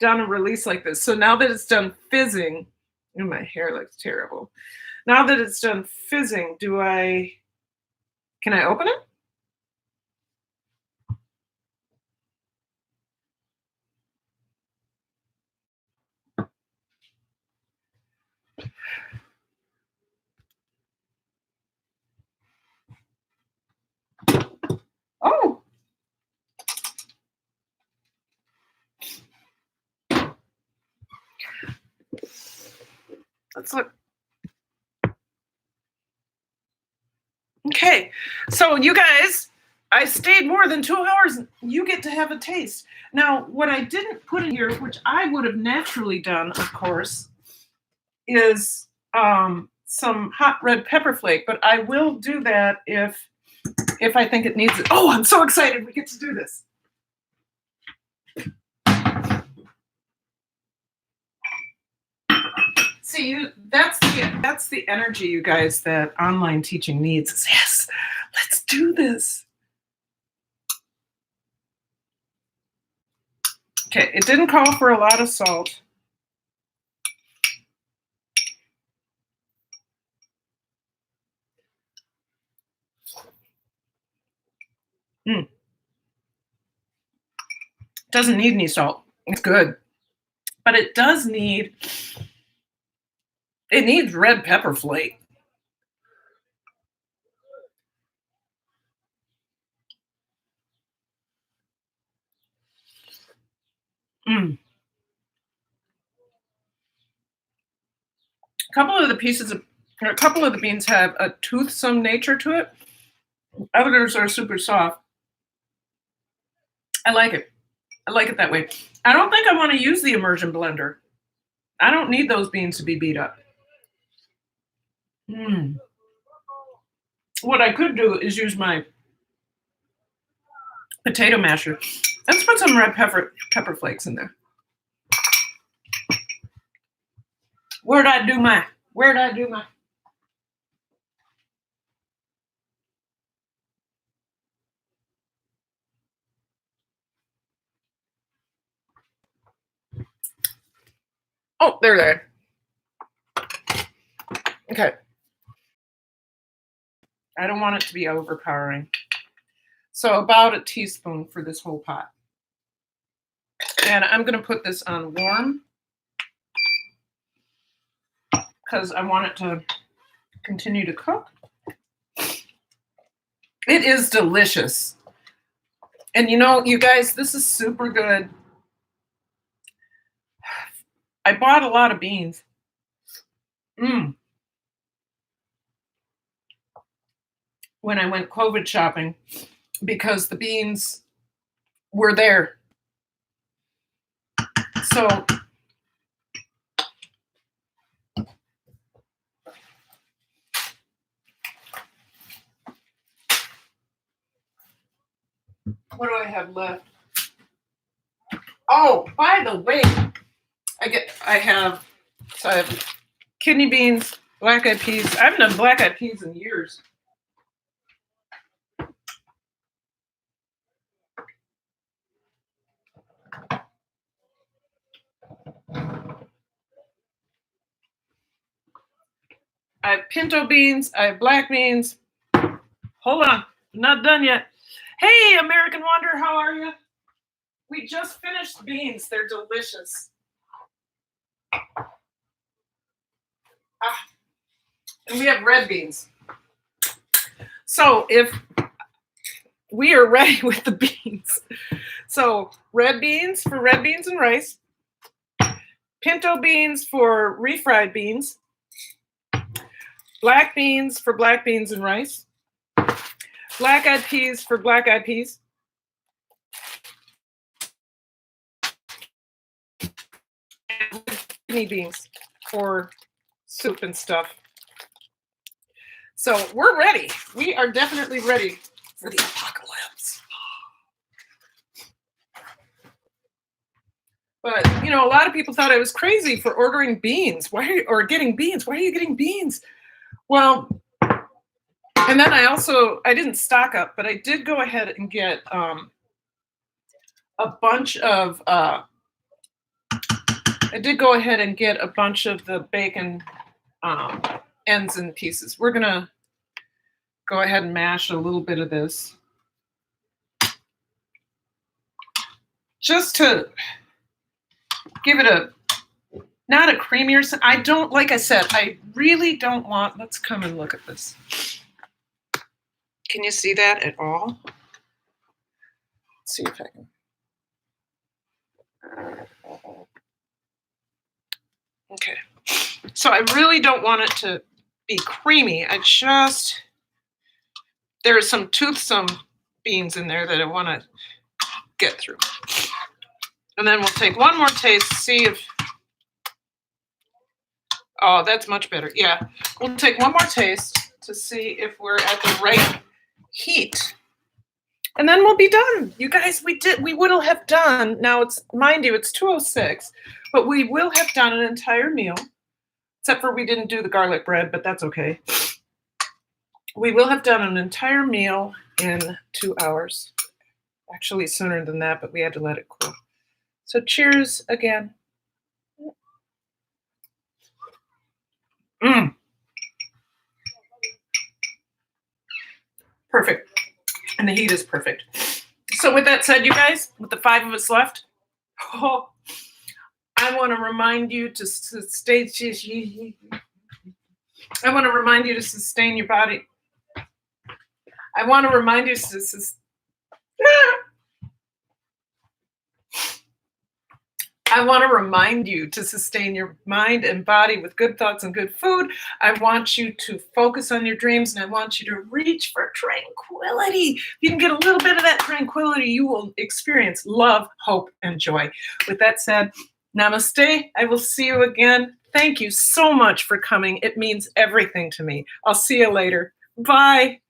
A: done a release like this. So now that it's done fizzing, oh, my hair looks terrible. Now that it's done fizzing, can I open it? Oh. Let's look. Okay, so you guys, I stayed more than 2 hours. You get to have a taste. Now, what I didn't put in here, which I would have naturally done, of course, is some hot red pepper flake, but I will do that if I think it needs it. Oh, I'm so excited we get to do this. See, that's the energy, you guys, that online teaching needs. Is, yes, let's do this. Okay, it didn't call for a lot of salt. Doesn't need any salt. It's good. But it needs red pepper flake. A couple of the beans have a toothsome nature to it. Others are super soft. I like it. I like it that way. I don't think I want to use the immersion blender. I don't need those beans to be beat up. What I could do is use my potato masher. Let's put some red pepper flakes in there. Where'd I do my? Oh, there. Okay. I don't want it to be overpowering. So about a teaspoon for this whole pot. And I'm going to put this on warm because I want it to continue to cook. It is delicious. And you know, you guys, this is super good. I bought a lot of beans. When I went COVID shopping because the beans were there. So what do I have left? Oh, by the way, I have kidney beans, black-eyed peas. I haven't done black-eyed peas in years. I have pinto beans. I have black beans. Hold on, I'm not done yet. Hey, American Wonder, how are you? We just finished beans. They're delicious. And we have red beans. So if we are ready with the beans. So red beans for red beans and rice. Pinto beans for refried beans. Black beans for black beans and rice. Black-eyed peas for black-eyed peas. And kidney beans for soup and stuff. So we're ready. We are definitely ready for the apocalypse. But, you know, a lot of people thought I was crazy for ordering beans. Getting beans. Why are you getting beans? Well, and then I didn't stock up, but I did go ahead and get a bunch of the bacon ends and pieces. We're going to go ahead and mash a little bit of this. Just to give it not a creamier, like I said, I really don't want, let's come and look at this. Can you see that at all? Let's see if I can. Okay. So I really don't want it to be creamy. There are some toothsome beans in there that I want to get through. And then we'll take one more taste, see if, oh, that's much better. Yeah, we'll take one more taste to see if we're at the right heat. And then we'll be done. You guys, we will have done, now it's, mind you, it's 2:06, but we will have done an entire meal. except for we didn't do the garlic bread, but that's okay. We will have done an entire meal in 2 hours. Actually sooner than that, but we had to let it cool. So cheers again. Perfect. And the heat is perfect. So with that said, you guys, with the 5 of us left, I want to remind you to sustain your body. I want to remind you to sustain your mind and body with good thoughts and good food. I want you to focus on your dreams, and I want you to reach for tranquility. If you can get a little bit of that tranquility, you will experience love, hope, and joy. With that said, namaste. I will see you again. Thank you so much for coming. It means everything to me. I'll see you later. Bye.